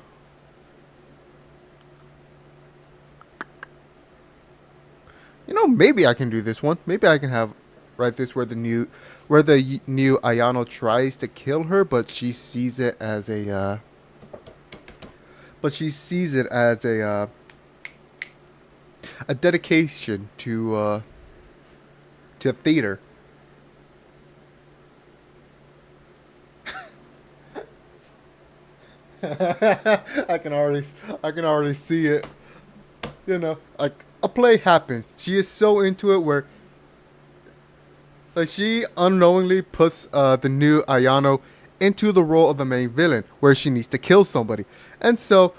You know, maybe I can do this one. Maybe I can write this where the new Ayano tries to kill her, but she sees it as a dedication to theater. I can already see it. You know, like a play happens. She is so into it where like she unknowingly puts the new Ayano into the role of the main villain where she needs to kill somebody. And so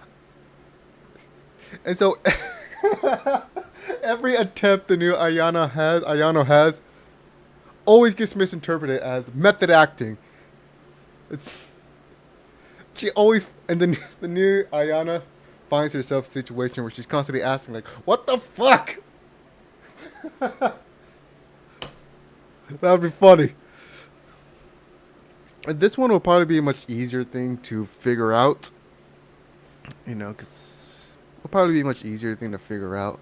every attempt the new Ayano has always gets misinterpreted as method acting. It's she always and then the new Ayana finds herself in a situation where she's constantly asking like, "What the fuck?" That would be funny. And this one will probably be a much easier thing to figure out. You know, because it'll probably be a much easier thing to figure out.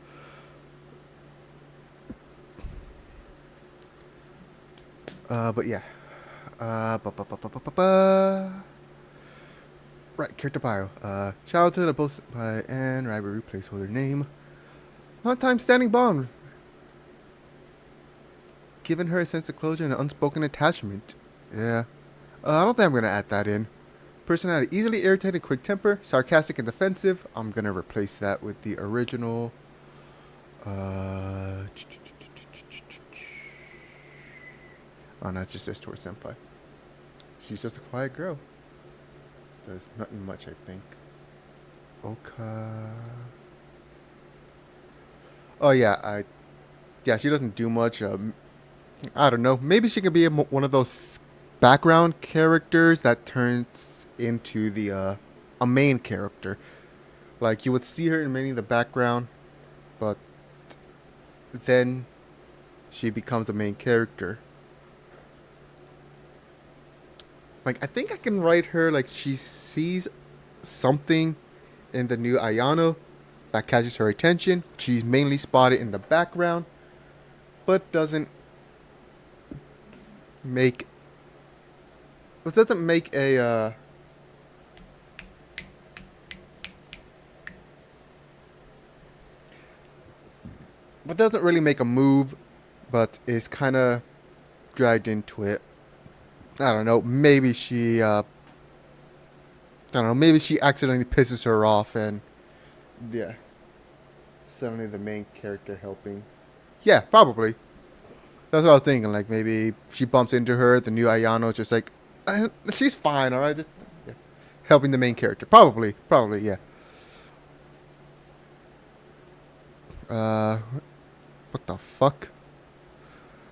But yeah. Ba, ba, ba, ba, ba, ba, ba. Right, character bio. Shout out to the post by Anne Rivalry placeholder name. Long time standing bond. Giving her a sense of closure and an unspoken attachment. Yeah. I don't think I'm gonna add that in. Personality: easily irritated, quick temper, sarcastic and defensive. I'm gonna replace that with the original. Uh, oh no, it just says towards senpai. She's just a quiet girl. There's nothing much, I think. Oka. Oh yeah, yeah, she doesn't do much. I don't know. Maybe she could be one of those background characters that turns into a main character. Like you would see her in many of the background, but then she becomes the main character. Like I think I can write her like she sees something in the new Ayano that catches her attention. She's mainly spotted in the background, but make doesn't make a but doesn't really make a move, but is kind of dragged into it. I don't know. Maybe she I don't know. Maybe she accidentally pisses her off, and yeah, suddenly the main character helping. Yeah, probably. That's what I was thinking. Like maybe she bumps into her. The new Ayano is just like, she's fine, all right. Just yeah. Helping the main character. Probably, yeah. Uh, what the fuck?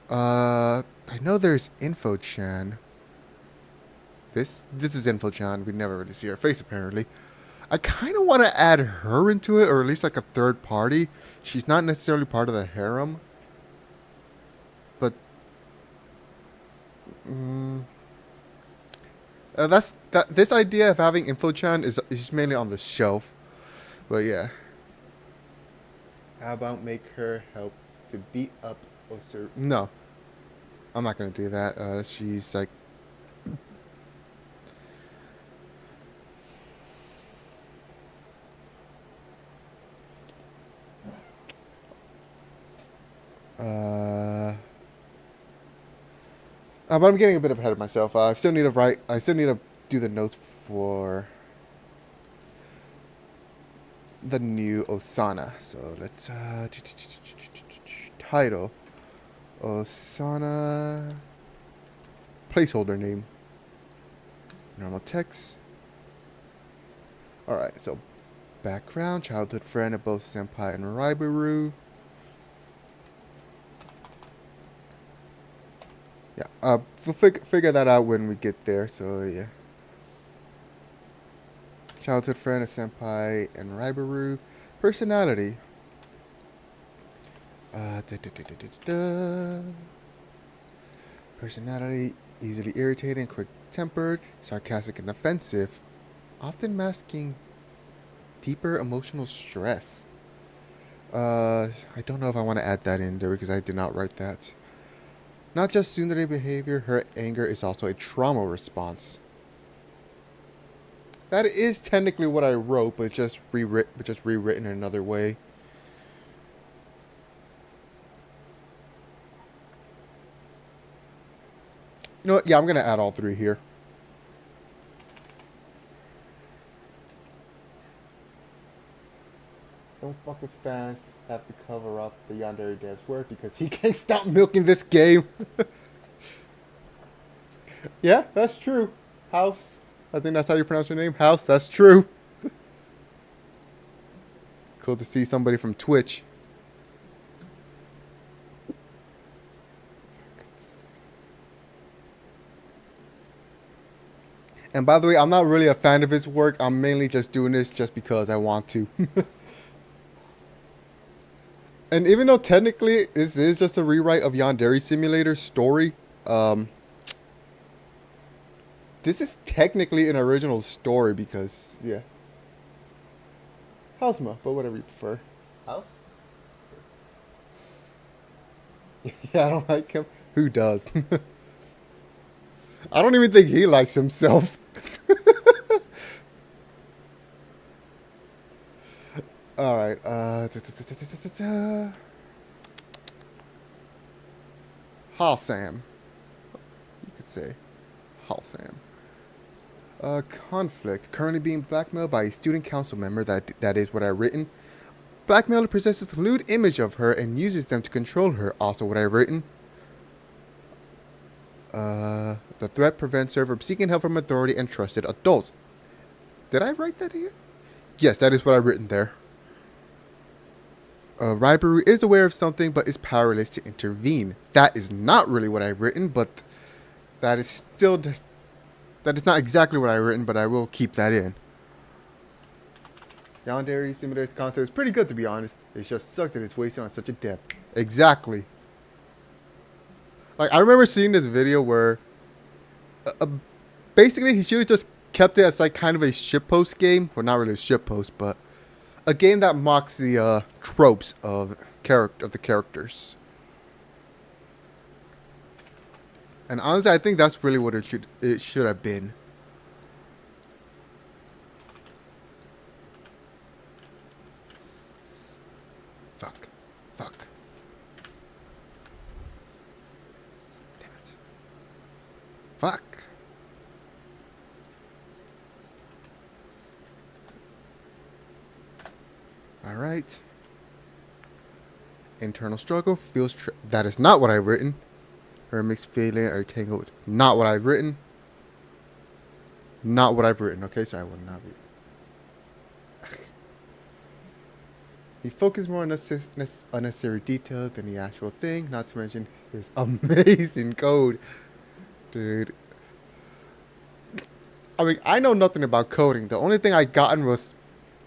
I know there's Info-chan. This is Info-chan. We never really see her face apparently. I kind of want to add her into it, or at least like a third party. She's not necessarily part of the harem, but mm, that's that. This idea of having Info-chan is mainly on the shelf, but yeah. How about make her help to beat up Osur? No, I'm not gonna do that. She's like, but I'm getting a bit ahead of myself. I still need to write. I still need to do the notes for the new Osana. So let's title Osana, placeholder name, normal text. All right. So background: childhood friend of both Senpai and Raibaru. Yeah. We'll figure that out when we get there. So yeah. Childhood friend of Senpai and Raibaru. Personality. Da, da, da, da, da, da. Personality: easily irritating, quick-tempered, sarcastic and offensive, often masking deeper emotional stress. I don't know if I want to add that in there because I did not write that. Not just tsundere behavior, her anger is also a trauma response. That is technically what I wrote, but just rewritten in another way. You know what? Yeah, I'm gonna add all three here. Don't fuck with fans have to cover up the Yandere dev's work because he can't stop milking this game. Yeah, that's true. House. I think that's how you pronounce your name. House. That's true. Cool to see somebody from Twitch. And by the way, I'm not really a fan of his work. I'm mainly just doing this just because I want to. And even though technically this is just a rewrite of Yandere Simulator's story, this is technically an original story because, yeah. Hausma, but whatever you prefer. House? Yeah, I don't like him. Who does? I don't even think he likes himself. Alright, Halsam. You could say Halsam. Conflict. Currently being blackmailed by a student council member. That is what I've written. Blackmailer possesses a lewd image of her and uses them to control her. Also what I've written. The threat prevents her from seeking help from authority and trusted adults. Did I write that here? Yes, that is what I've written there. Ribaru is aware of something but is powerless to intervene. That is not really what I've written, but that is still... That is not exactly what I've written, but I will keep that in. Yandere Simulator's concept is pretty good, to be honest. It just sucks that it's wasted on such a depth. Exactly. Like, I remember seeing this video where... basically, he should have just kept it as, like, kind of a shitpost game. Well, not really a shitpost, but... a game that mocks the, tropes of the characters. And honestly, I think that's really what it should have been. Fuck. Fuck. Damn it. Fuck. Alright. Internal struggle feels... that is not what I've written. Her mixed feeling are tangled. Not what I've written. Not what I've written. Okay, so I will not read. He focused more on unnecessary detail than the actual thing. Not to mention his amazing code. Dude. I mean, I know nothing about coding. The only thing I gotten was,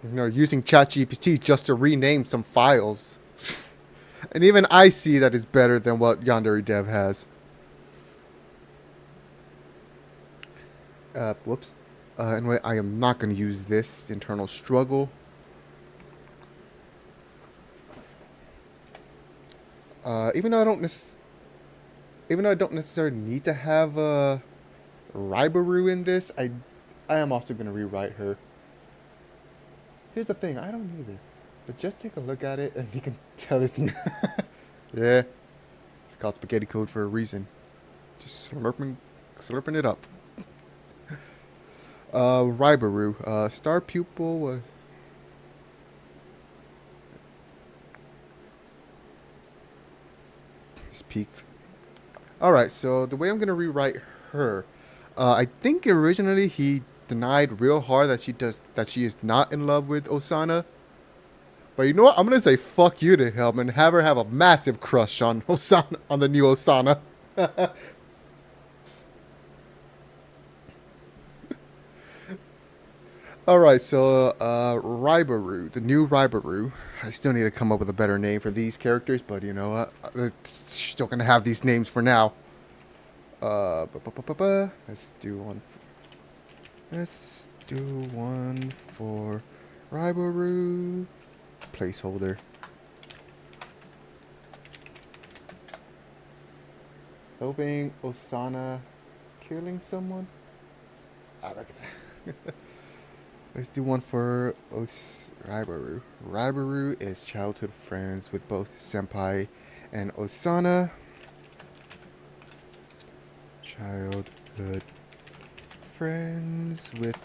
using ChatGPT just to rename some files. And even I see that it's better than what Yandere Dev has. Whoops. Anyway, I am not going to use this internal struggle. Even though I don't necessarily need to have Ribaru in this, I am also going to rewrite her. Here's the thing, I don't either. But just take a look at it and you can tell it's yeah. It's called spaghetti code for a reason. Just slurping it up. Ribaru. Star pupil was... Speak. Alright, so the way I'm going to rewrite her. I think originally he denied real hard that she is not in love with Osana. But you know what? I'm going to say fuck you to him and have her have a massive crush on Osana, on the new Osana. Alright, so, Ribaru, the new Ribaru. I still need to come up with a better name for these characters, but you know what? Still gonna have these names for now. Let's do one. Let's do one for Ribaru. Placeholder. Hoping Osana killing someone? I reckon. Let's do one for Ribaru. Ribaru is childhood friends with both Senpai and Osana. Childhood friends with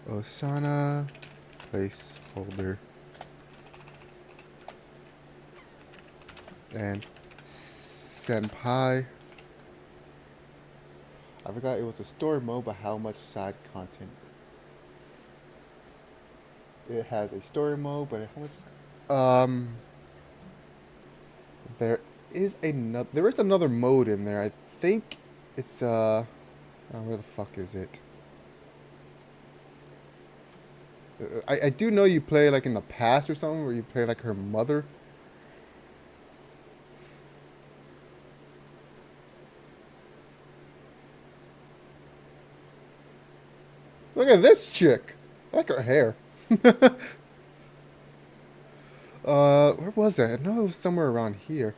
Osana. Placeholder. And Senpai. I forgot it was a story mode, but how much side content? It has a story mode, but how much? There is another mode in there. I think it's oh, where the fuck is it? I do know you play like in the past or something, where you play like her mother. Look at this chick. I like her hair. Where was that? No, it was somewhere around here.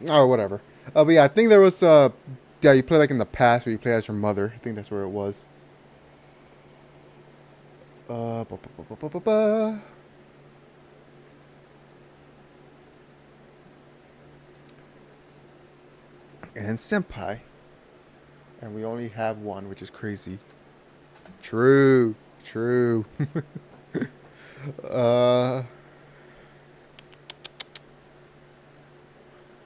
Oh, whatever. But yeah, I think there was, yeah, you play like in the past where you play as your mother. I think that's where it was. Ba, ba, ba, ba, ba, ba, ba. and senpai. And we only have one, which is crazy. True. True. uh...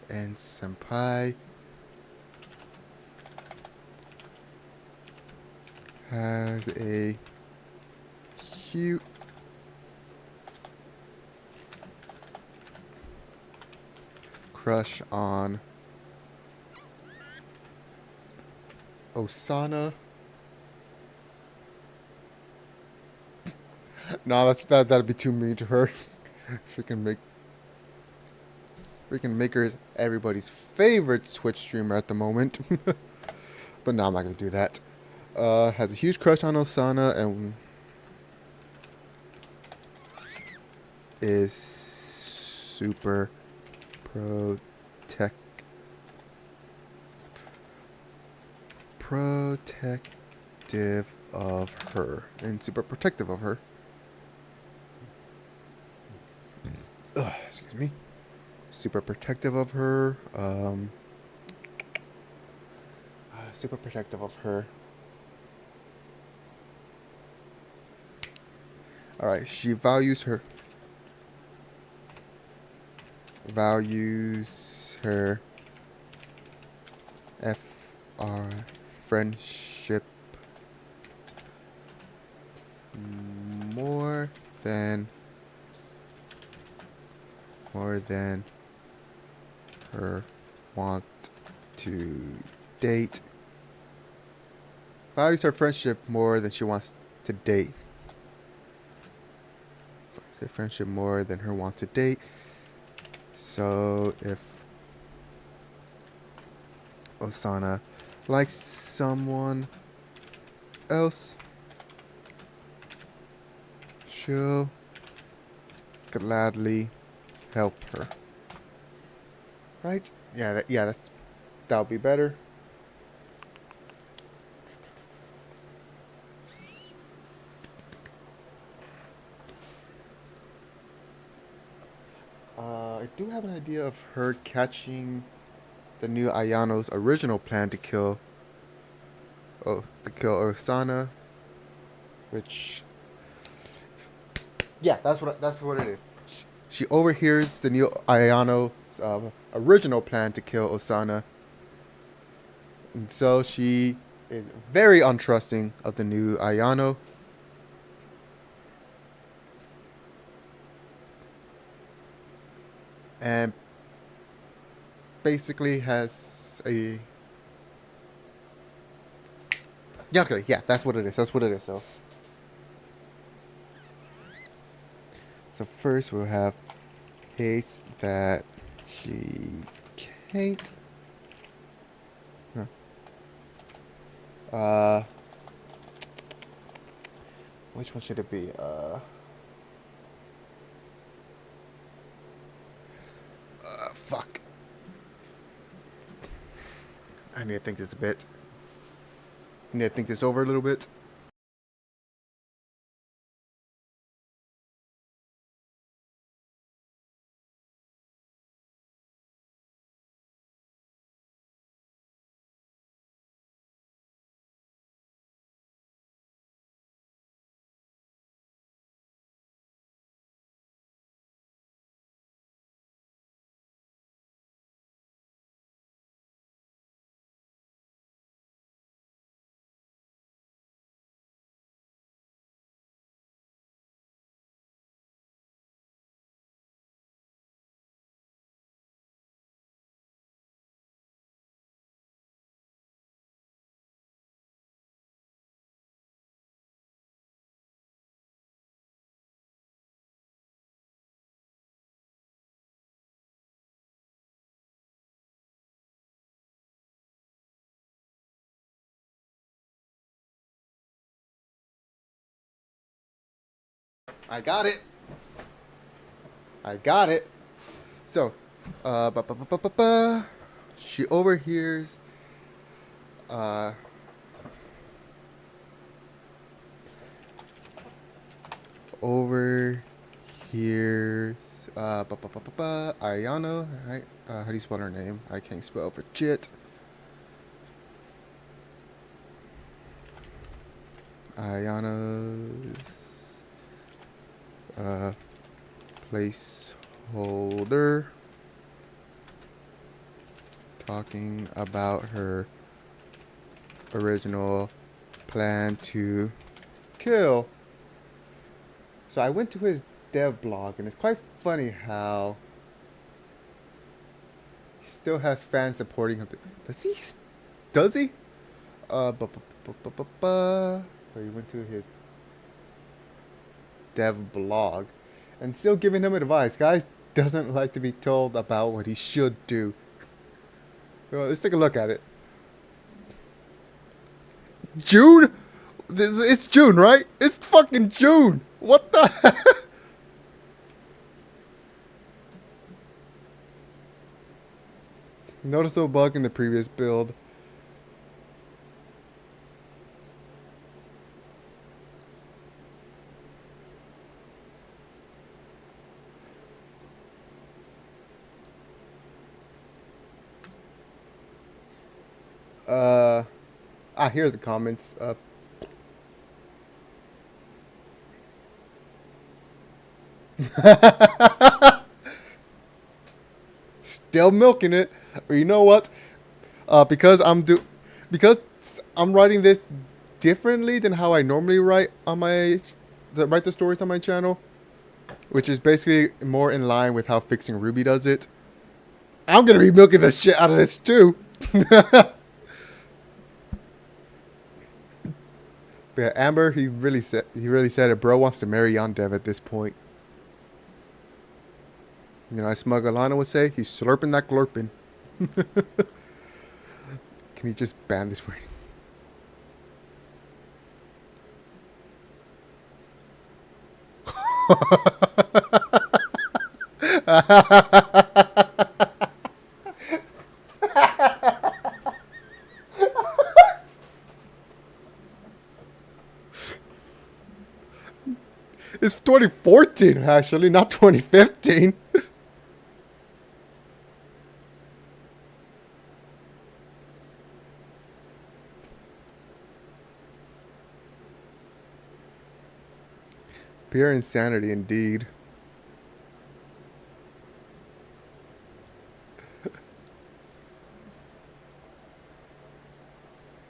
And senpai has a cute crush on Osana. No, that'd be too mean to her. Freaking Maker is everybody's favorite Twitch streamer at the moment. But no, I'm not gonna do that. Has a huge crush on Osana and is super protective of her and super protective of her. Excuse me. Super protective of her. Super protective of her. Alright, she values her FR friendship more than her want to date. Values her friendship more than she wants to date. Values her friendship more than her want to date. So if Osana likes someone else, she'll gladly help her. Right? Yeah, that'll be better. I do have an idea of her catching the new Ayano's original plan to kill Osana, which that's what it is. She overhears the new Ayano's original plan to kill Osana, and so she is very untrusting of the new Ayano. And basically has a that's what it is. So first we'll have hates that she can't. No. Which one should it be? Fuck. I need to think this a bit. I need to think this over a little bit. I got it. So, she overhears, uh, Ayano, right? How do you spell her name? I can't spell for shit. Ayana's uh, placeholder talking about her original plan to kill. So I went to his dev blog, and it's quite funny how he still has fans supporting him. Does he? Does he? So he went to his dev blog, and still giving him advice. Guy doesn't like to be told about what he should do. Well, let's take a look at it. June? It's June, right? It's fucking June. What the heck? Noticeable bug in the previous build. Here's the comments. Still milking it. You know what? Because I'm writing this differently than how I normally write on write the stories on my channel, which is basically more in line with how Fixing Ruby does it. I'm gonna be milking the shit out of this too. Yeah, Amber, he really said it. Bro wants to marry Yandere at this point. You know, as Smug Alana would say, he's slurping that glurping. Can you just ban this word? It's 2014, actually, not 2015. Pure insanity, indeed.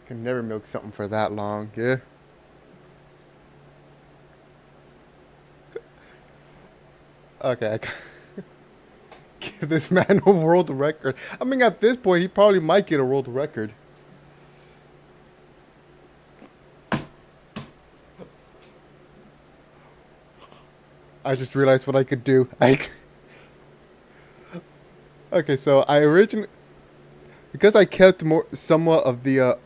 Can never milk something for that long, yeah. Okay, I give this man a world record. I mean, at this point, he probably might get a world record. I just realized what I could do. Okay, so I originally, because I kept somewhat of the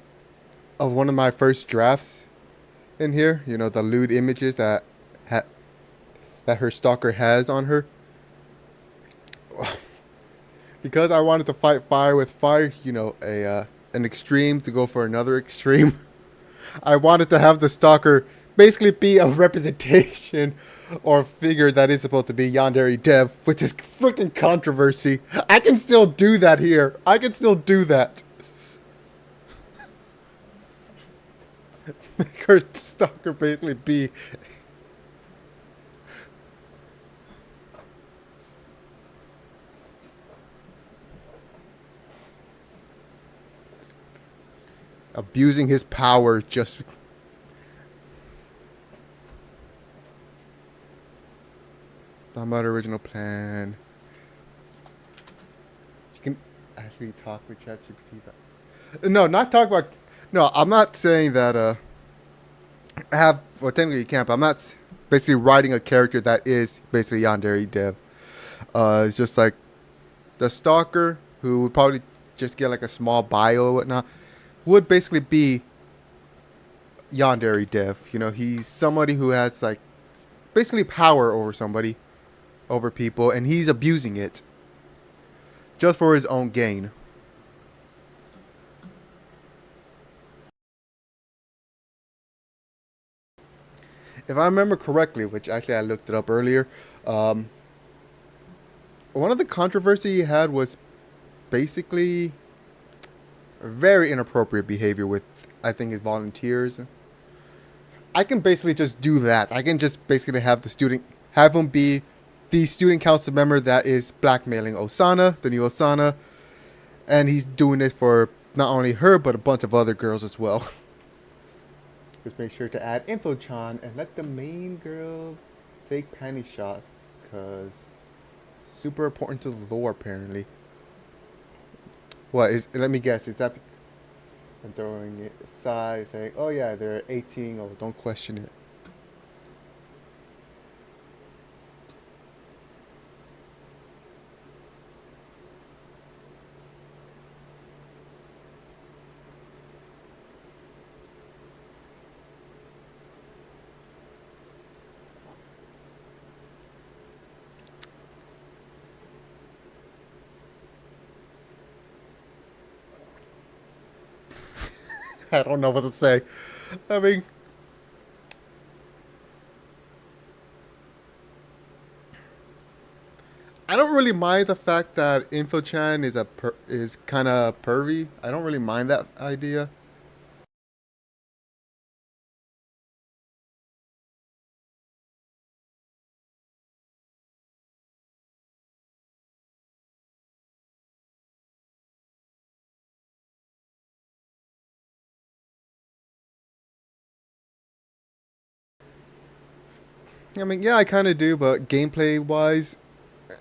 of one of my first drafts in here. You know, the lewd images that her stalker has on her. Because I wanted to fight fire with fire, you know, an extreme to go for another extreme. I wanted to have the stalker basically be a representation or figure that is supposed to be Yandere Dev with this freaking controversy. I can still do that here. I can still do that. Make her stalker basically be abusing his power just. Talking about original plan. You can actually talk with ChatGPT. No, not talk about. No, I'm not saying that. I have. Well, technically you can't. But I'm not basically writing a character that is basically Yandere Dev. It's just like the stalker who would probably just get like a small bio or whatnot. Would basically be Yandere Dev. You know, he's somebody who has like basically power over somebody, over people, and he's abusing it just for his own gain. If I remember correctly, which actually I looked it up earlier, one of the controversy he had was basically very inappropriate behavior with, I think, his volunteers. I can basically just do that. I can just basically have him be the student council member that is blackmailing Osana, the new Osana, and he's doing it for not only her but a bunch of other girls as well. Just make sure to add Infochan and let the main girl take panty shots, cause super important to the lore apparently. What is? Let me guess. Is that? And throwing it aside, saying, "Oh yeah, they're 18. Oh, don't question it." I don't know what to say. I mean, I don't really mind the fact that Infochan is kind of pervy. I don't really mind that idea. I mean, yeah, I kind of do, but gameplay wise,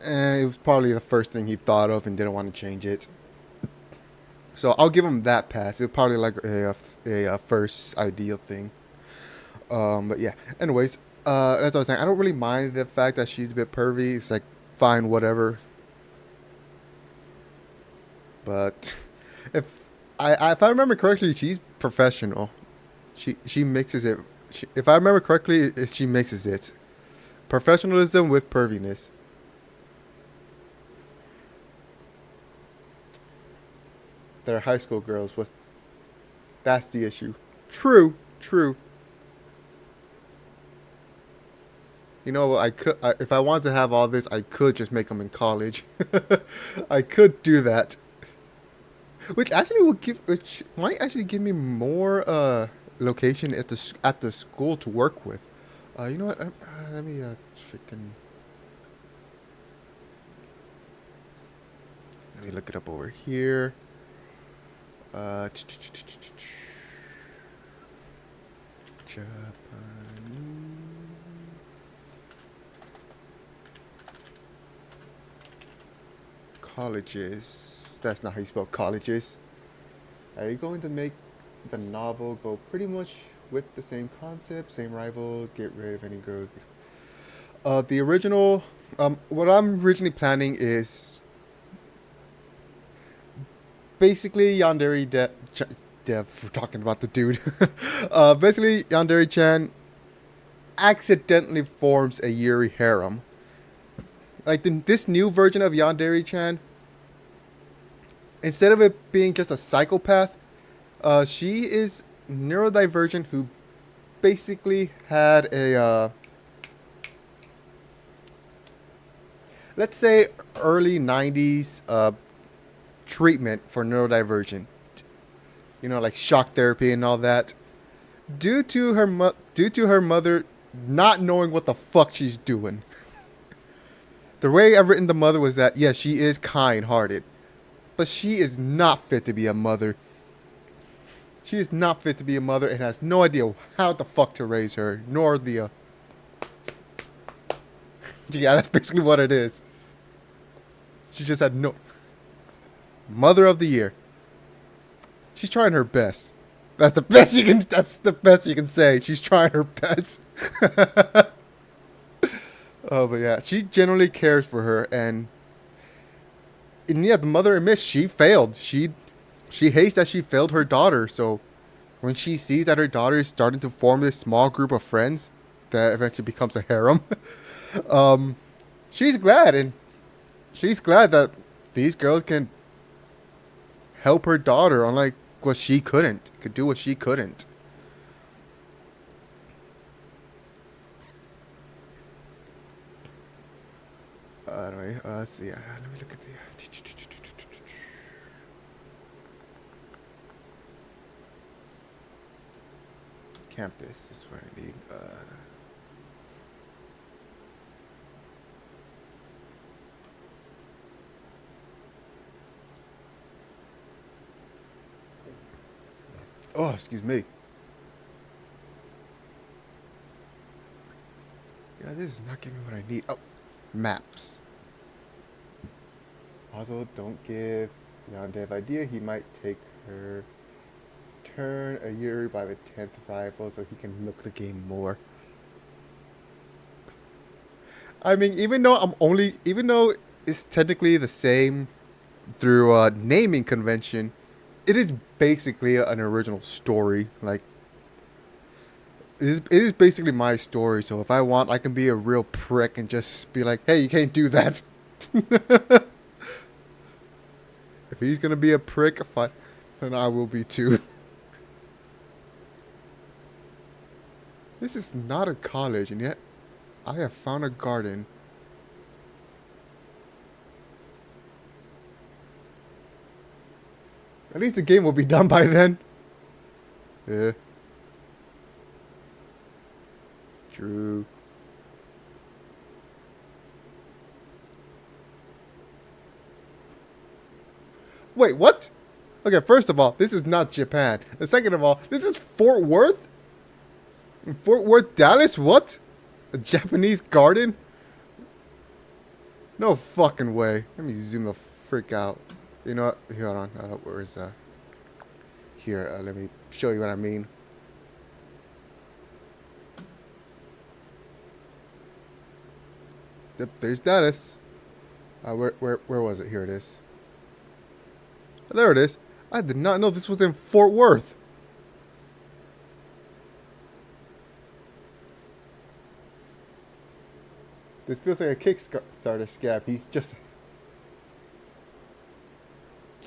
it was probably the first thing he thought of and didn't want to change it. So I'll give him that pass. It's probably like a first ideal thing. But yeah. Anyways, as I was saying, I don't really mind the fact that she's a bit pervy. It's like fine, whatever. But if if I remember correctly, she's professional. She mixes it. If I remember correctly, she mixes it. Professionalism with perviness. They're high school girls. That's the issue. True, true. You know what? If I wanted to have all this, I could just make them in college. I could do that, which might actually give me more location at the school to work with. You know what? Let me freaking let me look it up over here. Japanese colleges. That's not how you spell colleges. Are you going to make the novel go pretty much with the same concept, same rivals, get rid of any growth? The original, what I'm originally planning is basically Dev, we're talking about the dude. Basically, Yandere-chan accidentally forms a Yuri harem. Like this new version of Yandere-chan, instead of it being just a psychopath, she is neurodivergent who basically had a let's say early 90s treatment for neurodivergent. You know, like shock therapy and all that. Due to her mother not knowing what the fuck she's doing. The way I've written the mother was that yes, she is kind-hearted, but she is not fit to be a mother. She is not fit to be a mother and has no idea how the fuck to raise her, nor the yeah, that's basically what it is. She just had no mother of the year. She's trying her best. That's the best you can. That's the best you can say. She's trying her best. Oh, but yeah, she generally cares for her, and yeah, the mother admits she failed. She hates that she failed her daughter. So when she sees that her daughter is starting to form this small group of friends that eventually becomes a harem, um, she's glad, and she's glad that these girls can help her daughter, unlike what she could do what she couldn't. Anyway, let's see. Let me look at the. Campus is what I need. Oh, excuse me. Yeah, this is not giving me what I need. Oh, maps. Also, don't give Yandere idea. He might take her turn a year by the 10th rifle so he can milk the game more. I mean, even though it's technically the same through naming convention, it is basically an original story. Like, it is basically my story. So if I want, I can be a real prick and just be like, "Hey, you can't do that." If he's gonna be a prick, fine, then I will be too. This is not a college, and yet I have found a garden. At least the game will be done by then. Yeah. True. Wait, what? Okay, first of all, this is not Japan. And second of all, this is Fort Worth? Fort Worth, Dallas? What? A Japanese garden? No fucking way. Let me zoom the frick out. You know what? Here, hold on. Where is Here, let me show you what I mean. Yep, there's Dallas. Where was it? Here it is. There it is. I did not know this was in Fort Worth. This feels like a Kickstarter scab. He's just...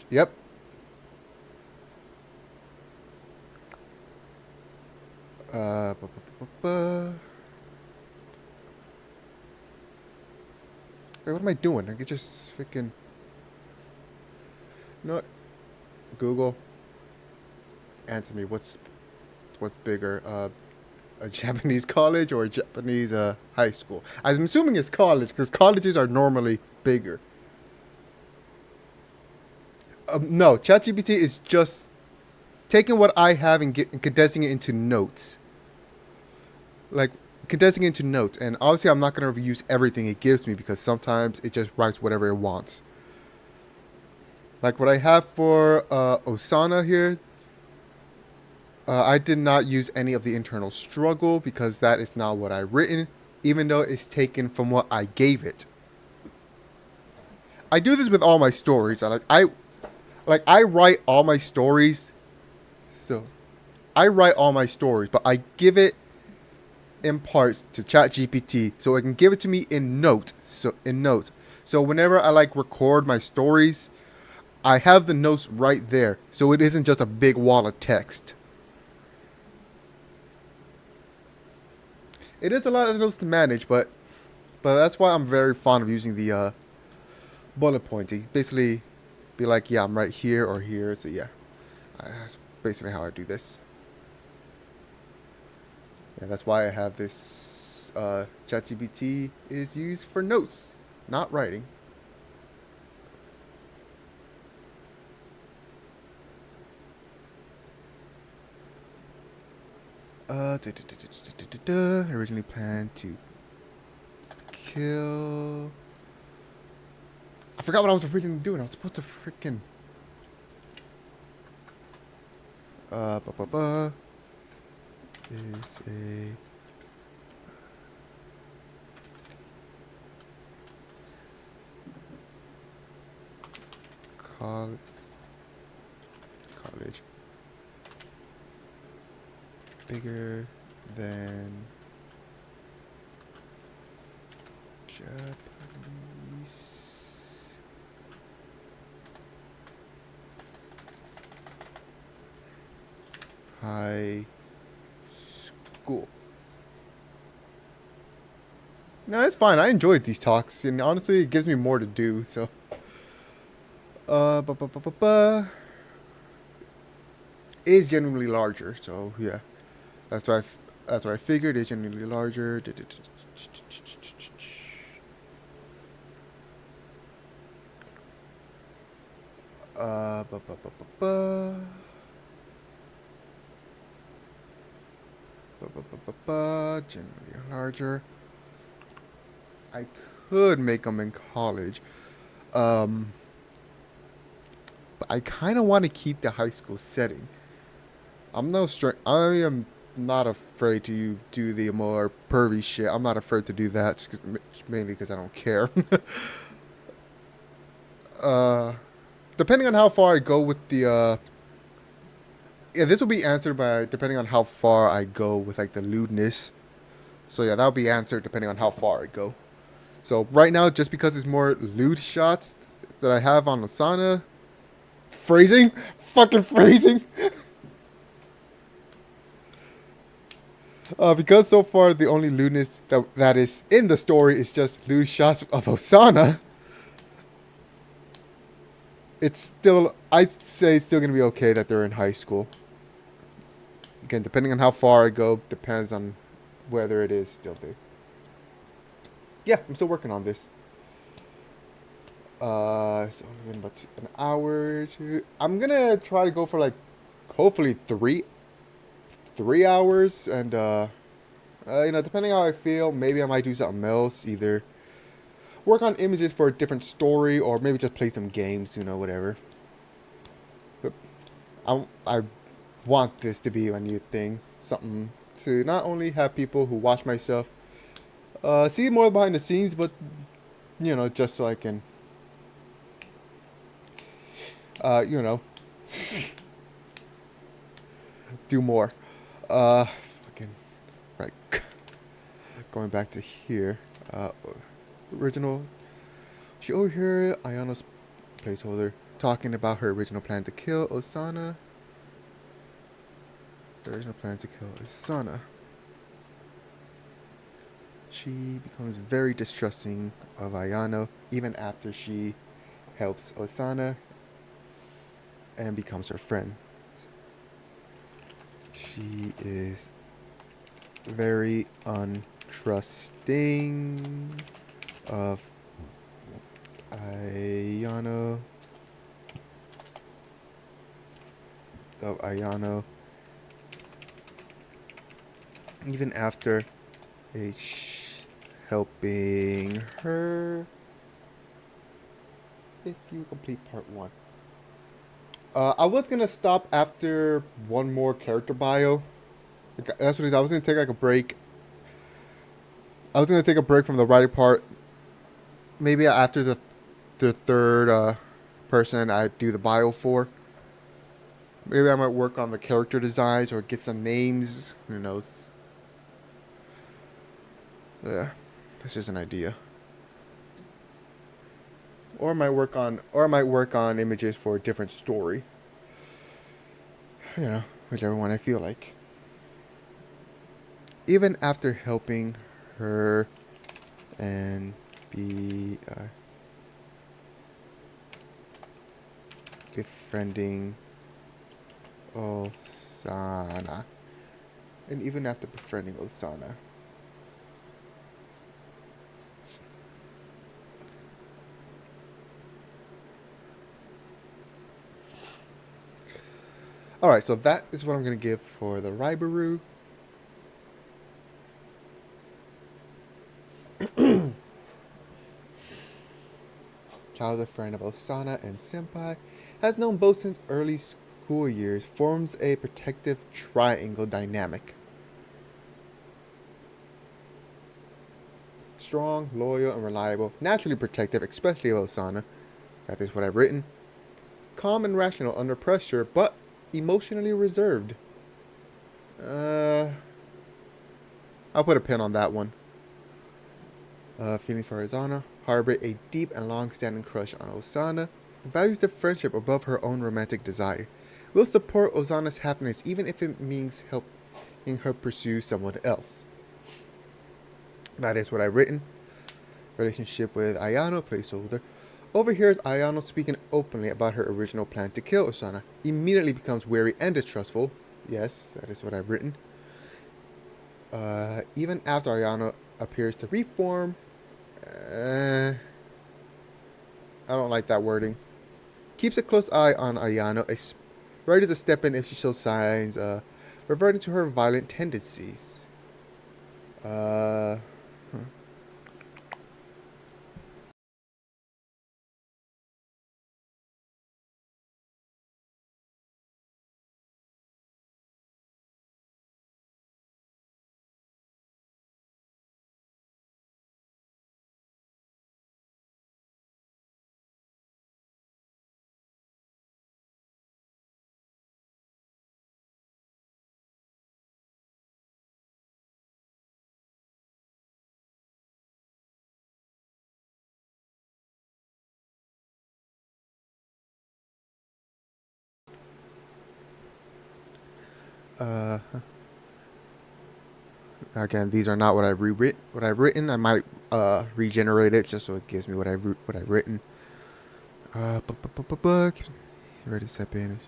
Yep. Ba, ba, ba, ba. Wait, what am I doing? I could just freaking... No. Google. Answer me. What's bigger? A Japanese college or a Japanese high school? I'm assuming it's college because colleges are normally bigger. No, ChatGPT is just taking what I have and condensing it into notes. Like condensing it into notes, and obviously I'm not gonna reuse everything it gives me because sometimes it just writes whatever it wants. Like what I have for Osana here. I did not use any of the internal struggle because that is not what I've written, even though it's taken from what I gave it. I do this with all my stories. I write all my stories. So I write all my stories, but I give it in parts to ChatGPT so it can give it to me in notes. So whenever I record my stories, I have the notes right there. So it isn't just a big wall of text. It is a lot of notes to manage, but that's why I'm very fond of using the bullet pointing. Basically, be like, yeah, I'm right here or here. So yeah, that's basically how I do this. Yeah, that's why I have this. ChatGPT is used for notes, not writing. Originally planned to kill. I forgot what I was originally doing. I was supposed to freaking. Is a. College. Bigger than Japanese high school. No, it's fine. I enjoyed these talks, and honestly, it gives me more to do. So, is genuinely larger. So yeah. That's what that's what I figured. Is generally larger. Ba, ba, ba, ba, ba. Ba, ba, ba, ba, ba. Generally larger. I could make them in college. Um, but I kind of want to keep the high school setting. I am not afraid to do the more pervy shit. I'm not afraid to do that, mainly because I don't care. uh, Depending on how far I go with the yeah, this will be answered by depending on how far I go with like the lewdness. So yeah, that'll be answered depending on how far I go. So right now, just because it's more lewd shots that I have on Asana, phrasing, fucking phrasing. Because so far the only lewdness that is in the story is just lewd shots of Osana. It's still, I'd say, it's still gonna be okay that they're in high school. Again, depending on how far I go, depends on whether it is still there. Yeah, I'm still working on this. It's only been about an hour. I'm gonna try to go for like, hopefully 3 hours, and depending how I feel, maybe I might do something else. Either work on images for a different story, or maybe just play some games. Whatever. But I want this to be a new thing, something to not only have people who watch my stuff see more behind the scenes, but just so I can do more. Fucking right. Going back to here. Original. She over here, Ayano's placeholder, talking about her original plan to kill Osana. The original plan to kill Osana. She becomes very distrusting of Ayano even after she helps Osana and becomes her friend. She is very untrusting of Ayano. Even after helping her. If you complete part 1. I was gonna stop after one more character bio. That's what it is. I was gonna take like a break. I was gonna take a break from the writing part. Maybe after the third person I do the bio for. Maybe I might work on the character designs or get some names. Who knows? Yeah, that's just an idea. Or I might work on images for a different story. Whichever one I feel like. Even after helping her and befriending Osana. And even after befriending Osana. Alright, so that is what I'm going to give for the Raibaru. Childhood friend of Osana and Senpai, has known both since early school years, forms a protective triangle dynamic. Strong, loyal, and reliable, naturally protective, especially of Osana. That is what I've written. Calm and rational under pressure, but emotionally reserved. I'll put a pin on that one. Feelings for Osana. Harbor a deep and long-standing crush on Osana. Values the friendship above her own romantic desire. Will support Osana's happiness even if it means helping her pursue someone else. That is what I've written. Relationship with Ayano, placeholder. Overhears Ayano speaking openly about her original plan to kill Osana. Immediately becomes wary and distrustful. Yes, that is what I've written. Even after Ayano appears to reform, I don't like that wording. Keeps a close eye on Ayano, ready to step in if she shows signs reverting to her violent tendencies. Uh, uh, Again, these are not what I've rewritten. What I've written, I might regenerate it just so it gives me what I've written. Ready to step in.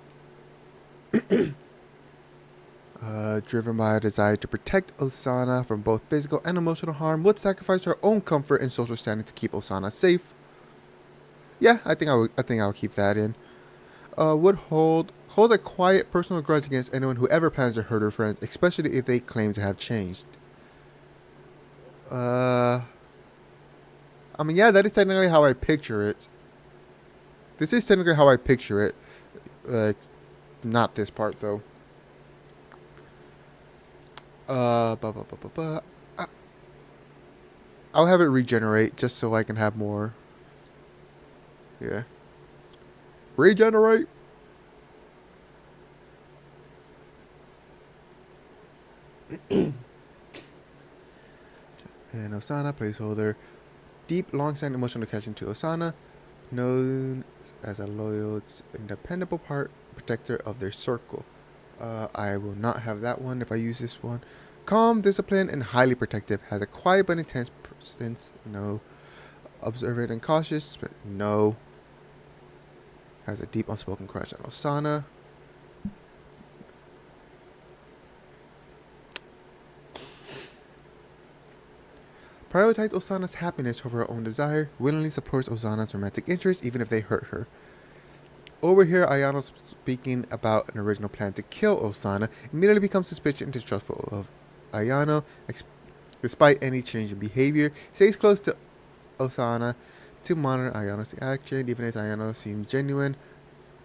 Driven by a desire to protect Osana from both physical and emotional harm, would sacrifice her own comfort and social standing to keep Osana safe. Yeah, I think I will keep that in. Would holds a quiet personal grudge against anyone who ever plans to hurt her friends, especially if they claim to have changed. Uh, I mean, yeah, that is technically how I picture it. This is technically how I picture it. Uh, Not this part though. Blah, blah, blah, blah, blah. I'll have it regenerate just so I can have more. Yeah. Regenerate. And Osana, placeholder. Deep, long-standing emotional connection to Osana, known as a loyal, independable protector of their circle. I will not have that one if I use this one. Calm, disciplined, and highly protective. Has a quiet but intense presence. No. Observant and cautious, but no. Has a deep unspoken crush on Osana. Prioritize Osana's happiness over her own desire. Willingly supports Osana's romantic interests even if they hurt her. Over here, Ayano's speaking about an original plan to kill Osana. Immediately becomes suspicious and distrustful of Ayano, despite any change in behavior. Stays close to Osana to monitor Ayano's action, even as Ayano seems genuine.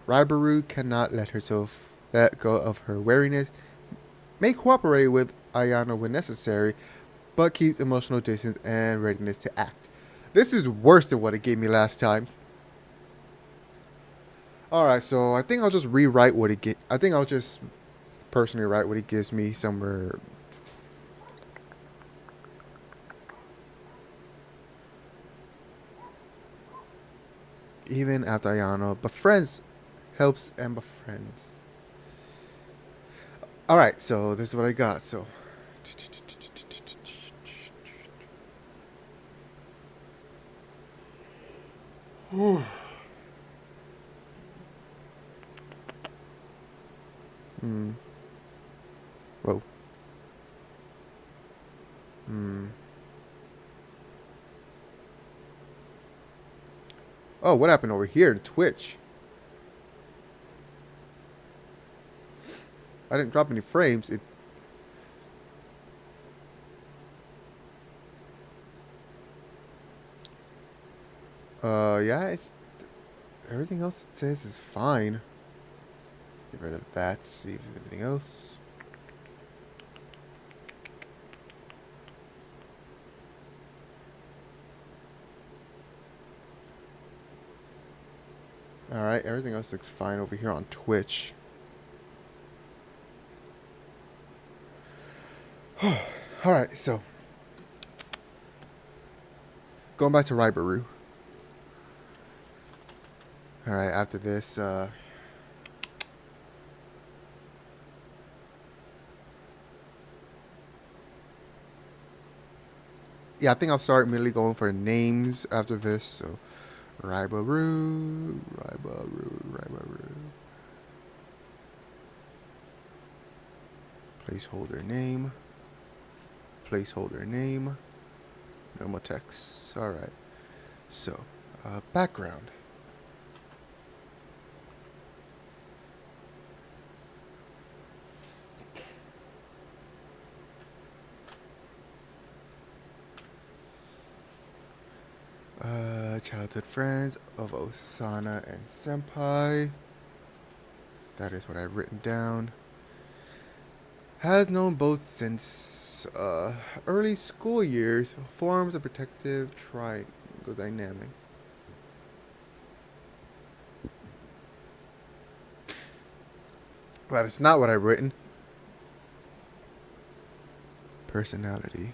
Ribaru cannot let herself let go of her wariness. May cooperate with Ayano when necessary, but keeps emotional distance and readiness to act. This is worse than what it gave me last time. Alright, so I think I'll just rewrite what it get. I think I'll just personally write what it gives me somewhere. Even after Ayano befriends, helps and befriends. Alright, so this is what I got. So. Hmm. Whoa. Hmm. Oh, what happened over here to Twitch? I didn't drop any frames. Yeah, it's everything else it says is fine. Get rid of that. See if there's anything else. Alright, everything else looks fine over here on Twitch. Alright, so. Going back to Ribaru. Alright, after this, yeah, I think I'll start immediately going for names after this, so. Ribaru. Placeholder name. Placeholder name. Normal text. Alright. So, background. Childhood friends of Osana and Senpai. That is what I've written down. Has known both since early school years. Forms a protective triangle dynamic. But it's not what I've written. Personality.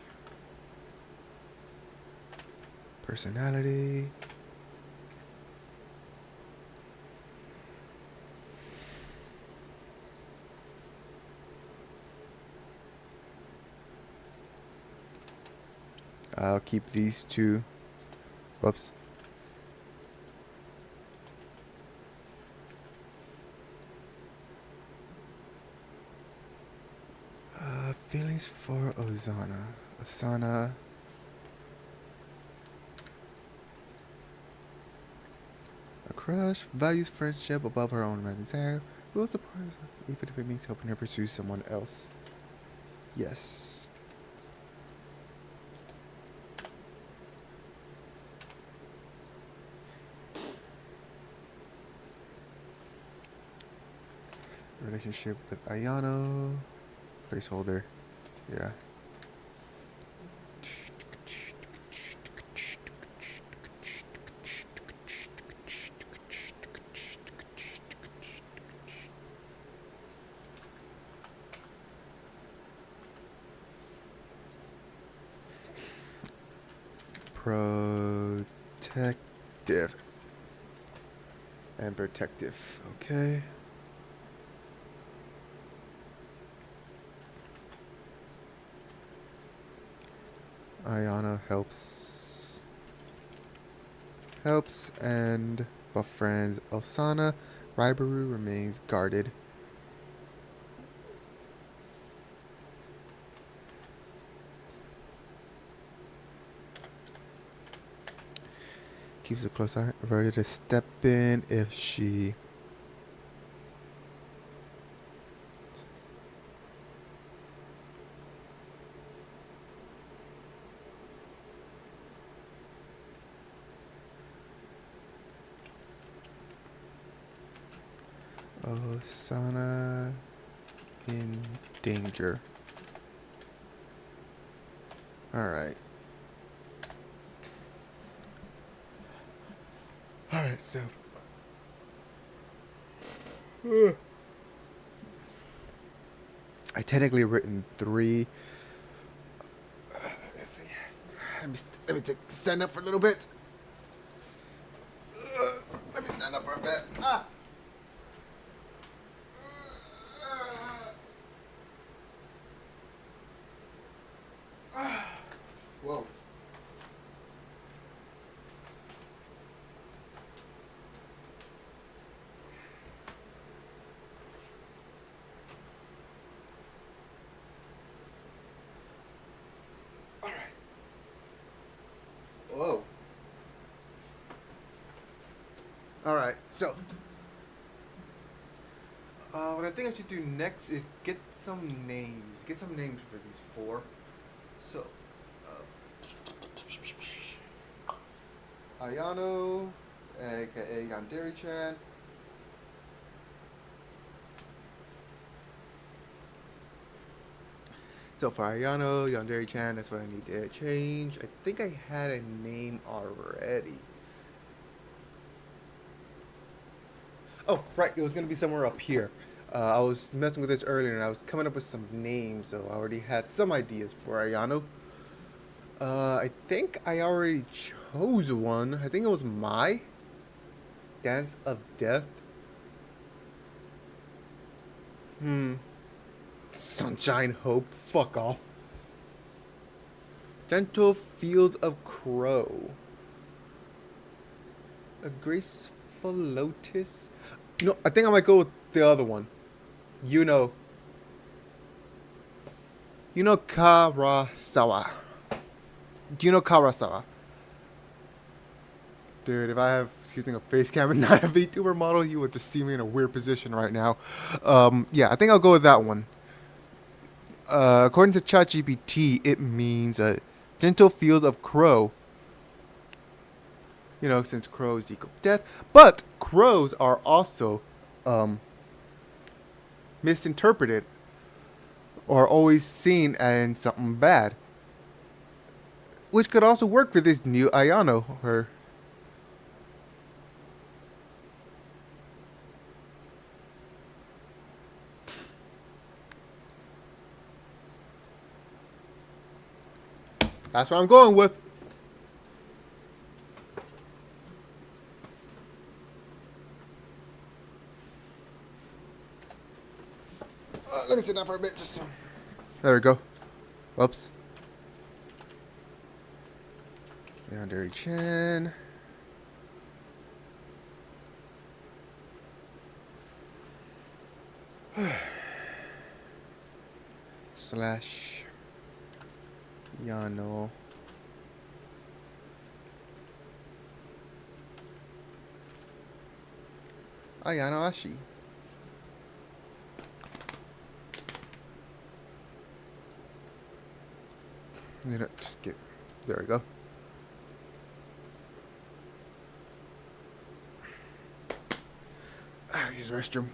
Personality. I'll keep these two. Whoops. Feelings for Osana. A crush values friendship above her own romantic desire. Will support her even if it means helping her pursue someone else. Yes. Relationship with Ayano. Placeholder. Yeah. Protective. And protective. Okay. Ayana helps and befriends Osana. Ribaru remains guarded. Keeps a close eye, ready to step in if she Osana in danger. Alright. Alright, so I technically written 3. Let's see. Let me stand up for a little bit. Let me stand up for a bit. Whoa. All right. Whoa. All right. So, what I think I should do next is get some names. Get some names for these 4. So, Ayano, aka Yandere-chan. So for Ayano, Yandere-chan, that's what I need to change. I think I had a name already. Oh, right, it was going to be somewhere up here. I was messing with this earlier and I was coming up with some names, so I already had some ideas for Ayano. I think I already chose one. I think it was Mai. Dance of Death. Sunshine, Hope, fuck off. Gentle Fields of Crow. A Graceful Lotus. No, I think I might go with the other one. You know. You know Karasawa. Do you know Karasawa? Dude, if I have using a face cam and not a VTuber model, you would just see me in a weird position right now. Yeah, I think I'll go with that one. According to ChatGPT, it means a gentle field of crow. You know, since crows equal death. But crows are also um, misinterpreted or always seen as something bad. Which could also work for this new Ayano. Or that's what I'm going with. Let me sit down for a bit. Just so. There we go. Whoops. Yandere chin. Slash Yano. Ayano Ashi. Just get. There we go. Use the restroom.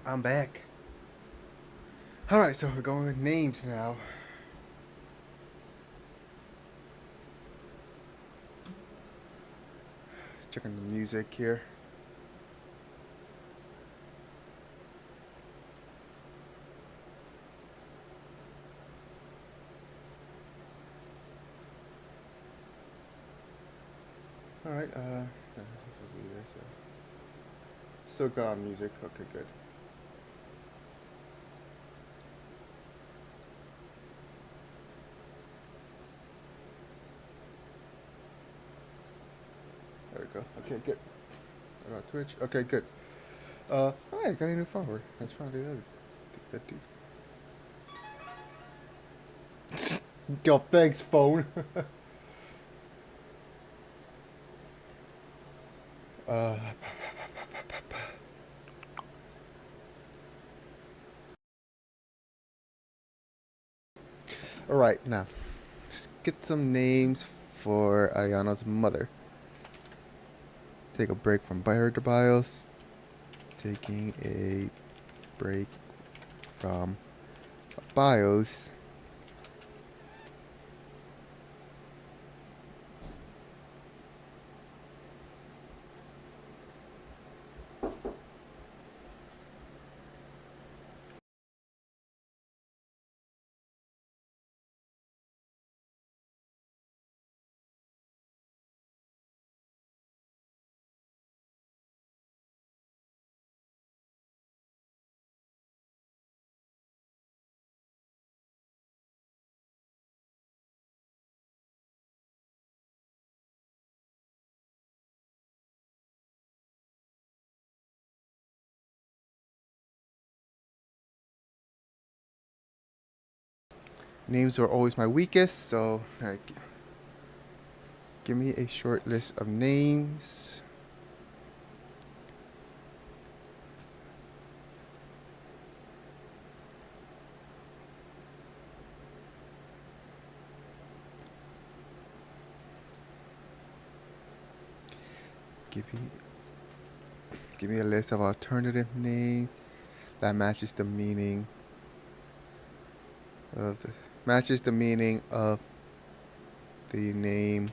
I'm back. Alright, so we're going with names now. Checking the music here. Alright, this was either, so. Still good on music. Okay, good. There we go. Okay, good. What about Twitch? Okay, good. Alright, got a new follower. That's probably the other that dude. Yo, thanks, phone. uh, Alright, now. Let's get some names for Ayana's mother. Take a break from her bios. Taking a break from bios. Names were always my weakest, so give me a short list of names. Give me a list of alternative names that matches the meaning of the name.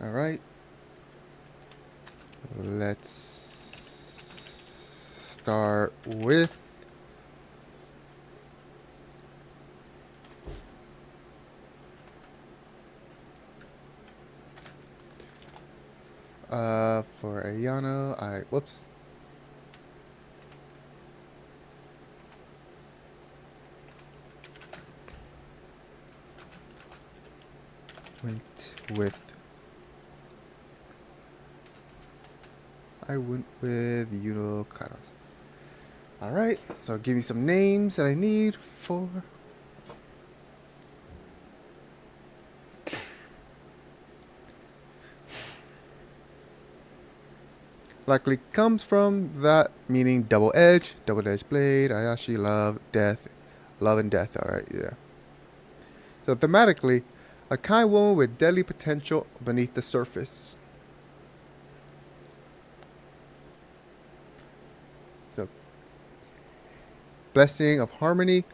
All right. Let's start with for Ayano, whoops. Went with Yuno Karos. Alright, so give me some names that I need for likely comes from that meaning double edge blade, Ayashi, love, death, love and death, alright, yeah. So thematically, a kind woman with deadly potential beneath the surface. So blessing of harmony.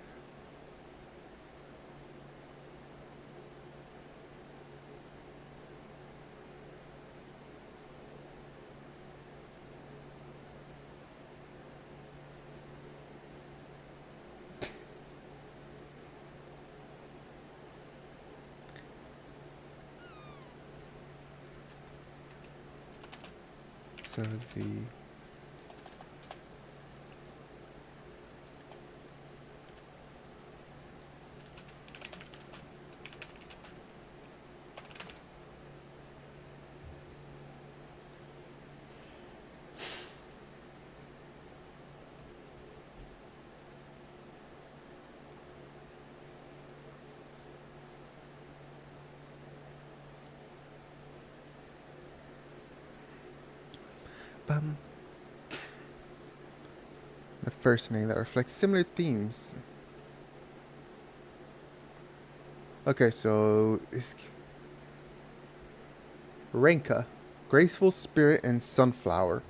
So the bum. The first name that reflects similar themes. Okay, so it's Renka, graceful spirit and sunflower.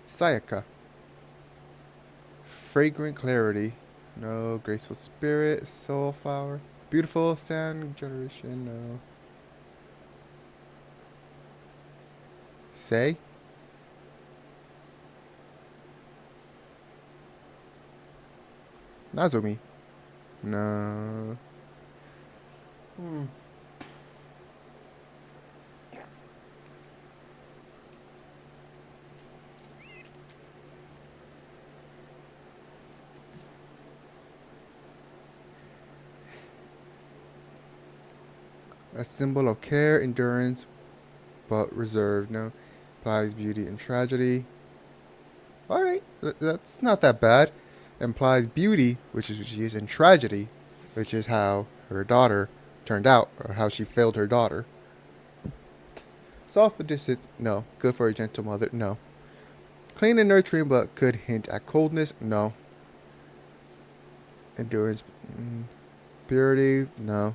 Sayaka, fragrant clarity. No, graceful spirit, soul flower. Beautiful sand generation, no. Say? Nazumi. No. Hmm. A symbol of care, endurance, but reserved. No. Implies beauty and tragedy. Alright, that's not that bad. Implies beauty, which is what she is, and tragedy, which is how her daughter turned out, or how she failed her daughter. Soft but distant, no. Good for a gentle mother, no. Clean and nurturing, but could hint at coldness, no. Endurance, purity, no.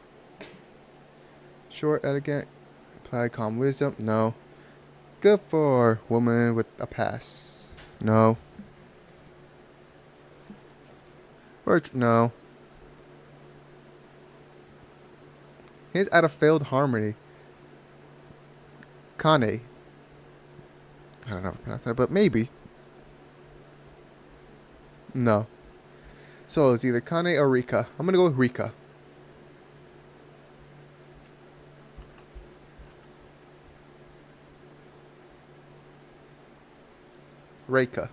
Short, elegant, imply calm wisdom, no. Good for woman with a past, no. No. Hints at a failed harmony. Kane. I don't know how to pronounce that, but maybe. No. So it's either Kane or Rika. I'm gonna go with Rika. Reika.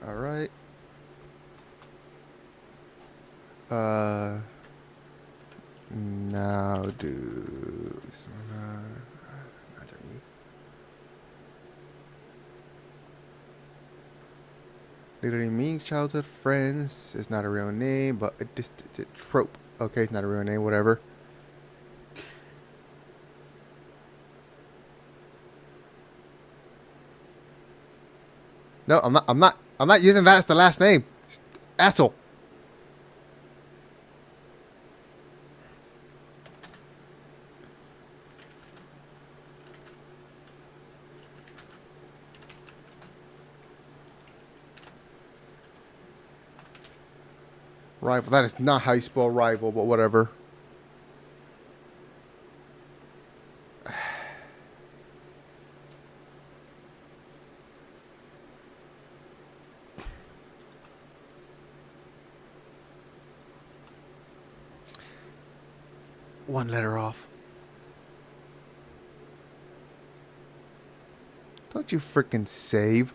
Alright. Uh. Now do. Literally means childhood friends. It's not a real name, but a distant trope. Okay, it's not a real name, whatever. No, I'm not using that as the last name. Asshole. Rival. That is not how you spell rival, but whatever. One letter off. Don't you freaking save.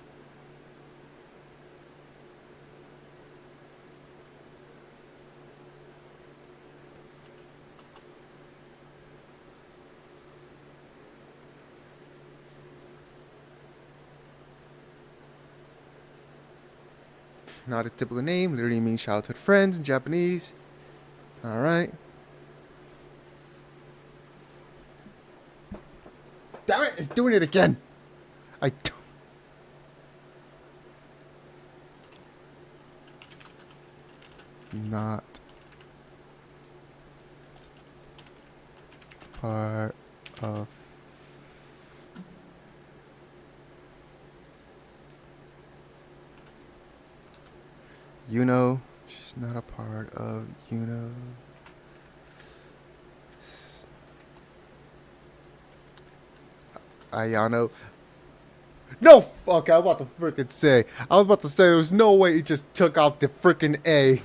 Not a typical name. Literally means childhood friends in Japanese. Alright. Damn it, it's doing it again. I don't. Not part of she's not a part of Ayano. No, fuck, I was about to freaking say. I was about to say there's no way he just took out the freaking A.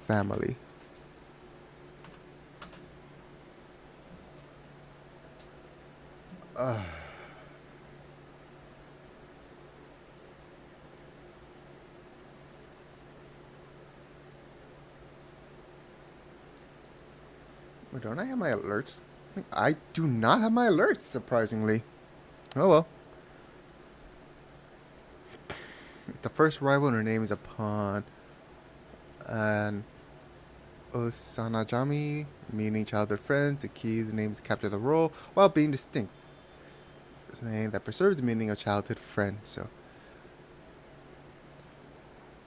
Family. Wait, don't I have my alerts? I do not have my alerts, surprisingly. Oh well. The first rival in her name is a pawn. And Osanajami, meaning childhood friends. The key to the name is to capture the role while being distinct. It's a name that preserves the meaning of childhood friend. So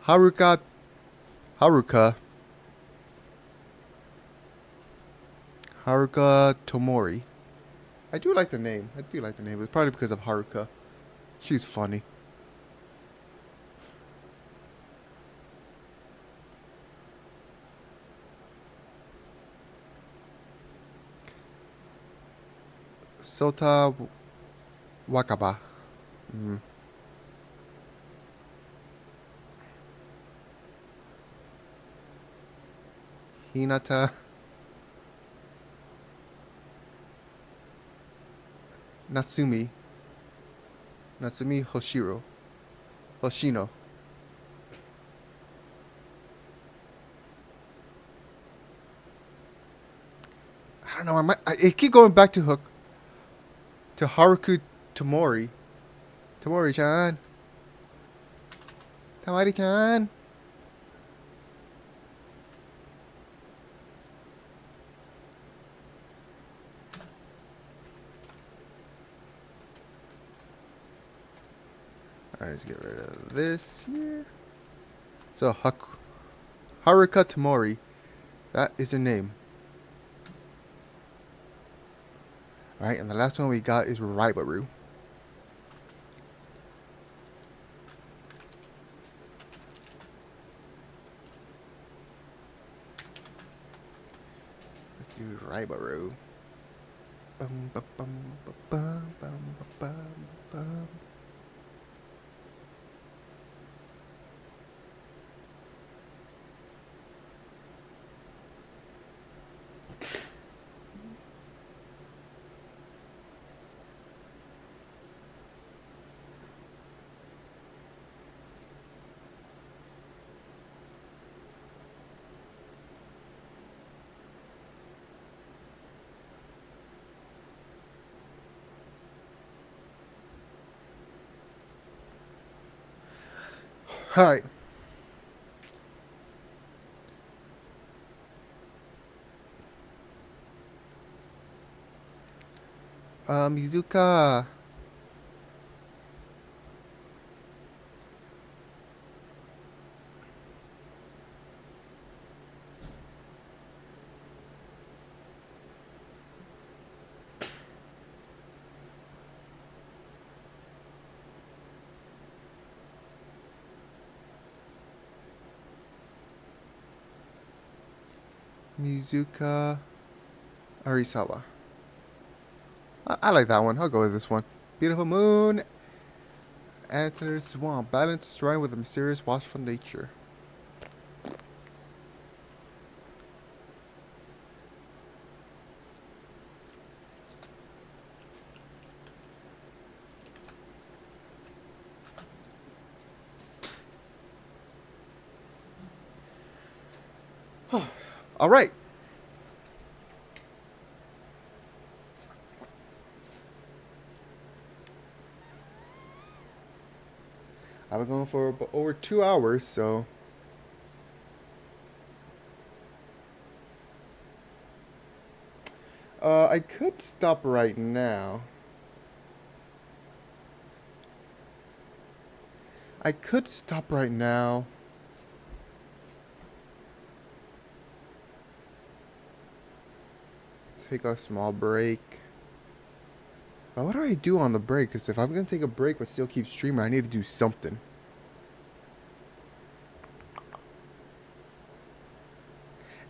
Haruka Haruka Haruka Tomori. I do like the name. I do like the name. It's probably because of Haruka. She's funny. Sota Wakaba. Mm. Hinata Natsumi. Natsumi Hoshiro. Hoshino. I don't know. I keep going back to Hook. To Haruku Tomori. Tomori-chan. Tamari-chan. Alright, let's get rid of this here. So, Haruka Tomori. That is her name. Alright, and the last one we got is Raibaru. Let's do Raibaru. Bum, bum, bum, bum, bum, bum, bum. Alright. Mizuka. Mizuka Arisawa. I like that one. I'll go with this one. Beautiful moon. Enter the swamp. Balanced strong with a mysterious watchful nature. All right. I've been going for over 2 hours, so I could stop right now. I could stop right now. Take a small break. But what do I do on the break? Because if I'm going to take a break but still keep streaming, I need to do something.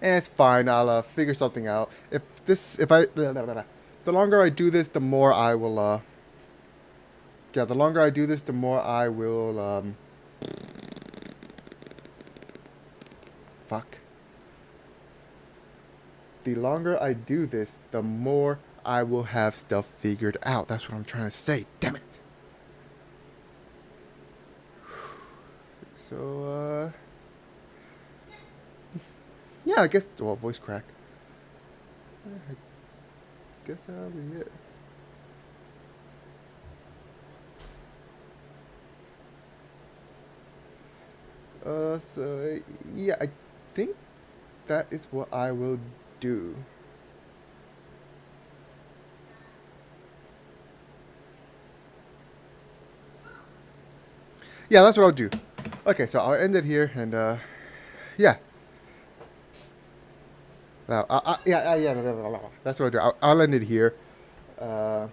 and it's fine. I'll figure something out. The longer I do this, the more I will. Yeah, the longer I do this, the more I will. Fuck. The longer I do this, the more I will have stuff figured out. That's what I'm trying to say. Damn it. So, yeah, I guess. Well, voice crack. I guess that'll be it. So, yeah, I think that is what I will do. Yeah, that's what I'll do. Okay, so I'll end it here, and yeah. Now, yeah, blah, blah, blah. That's what I'll do. I'll end it here. Uh,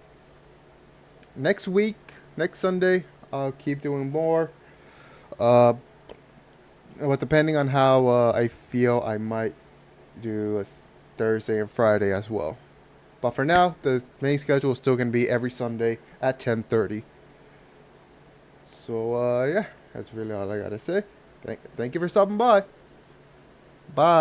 Next week, next Sunday, I'll keep doing more. Uh, but depending on how I feel, I might do Thursday and Friday as well. But for now, the main schedule is still gonna be every Sunday at 10:30. So yeah, that's really all I gotta say. Thank you for stopping by. Bye.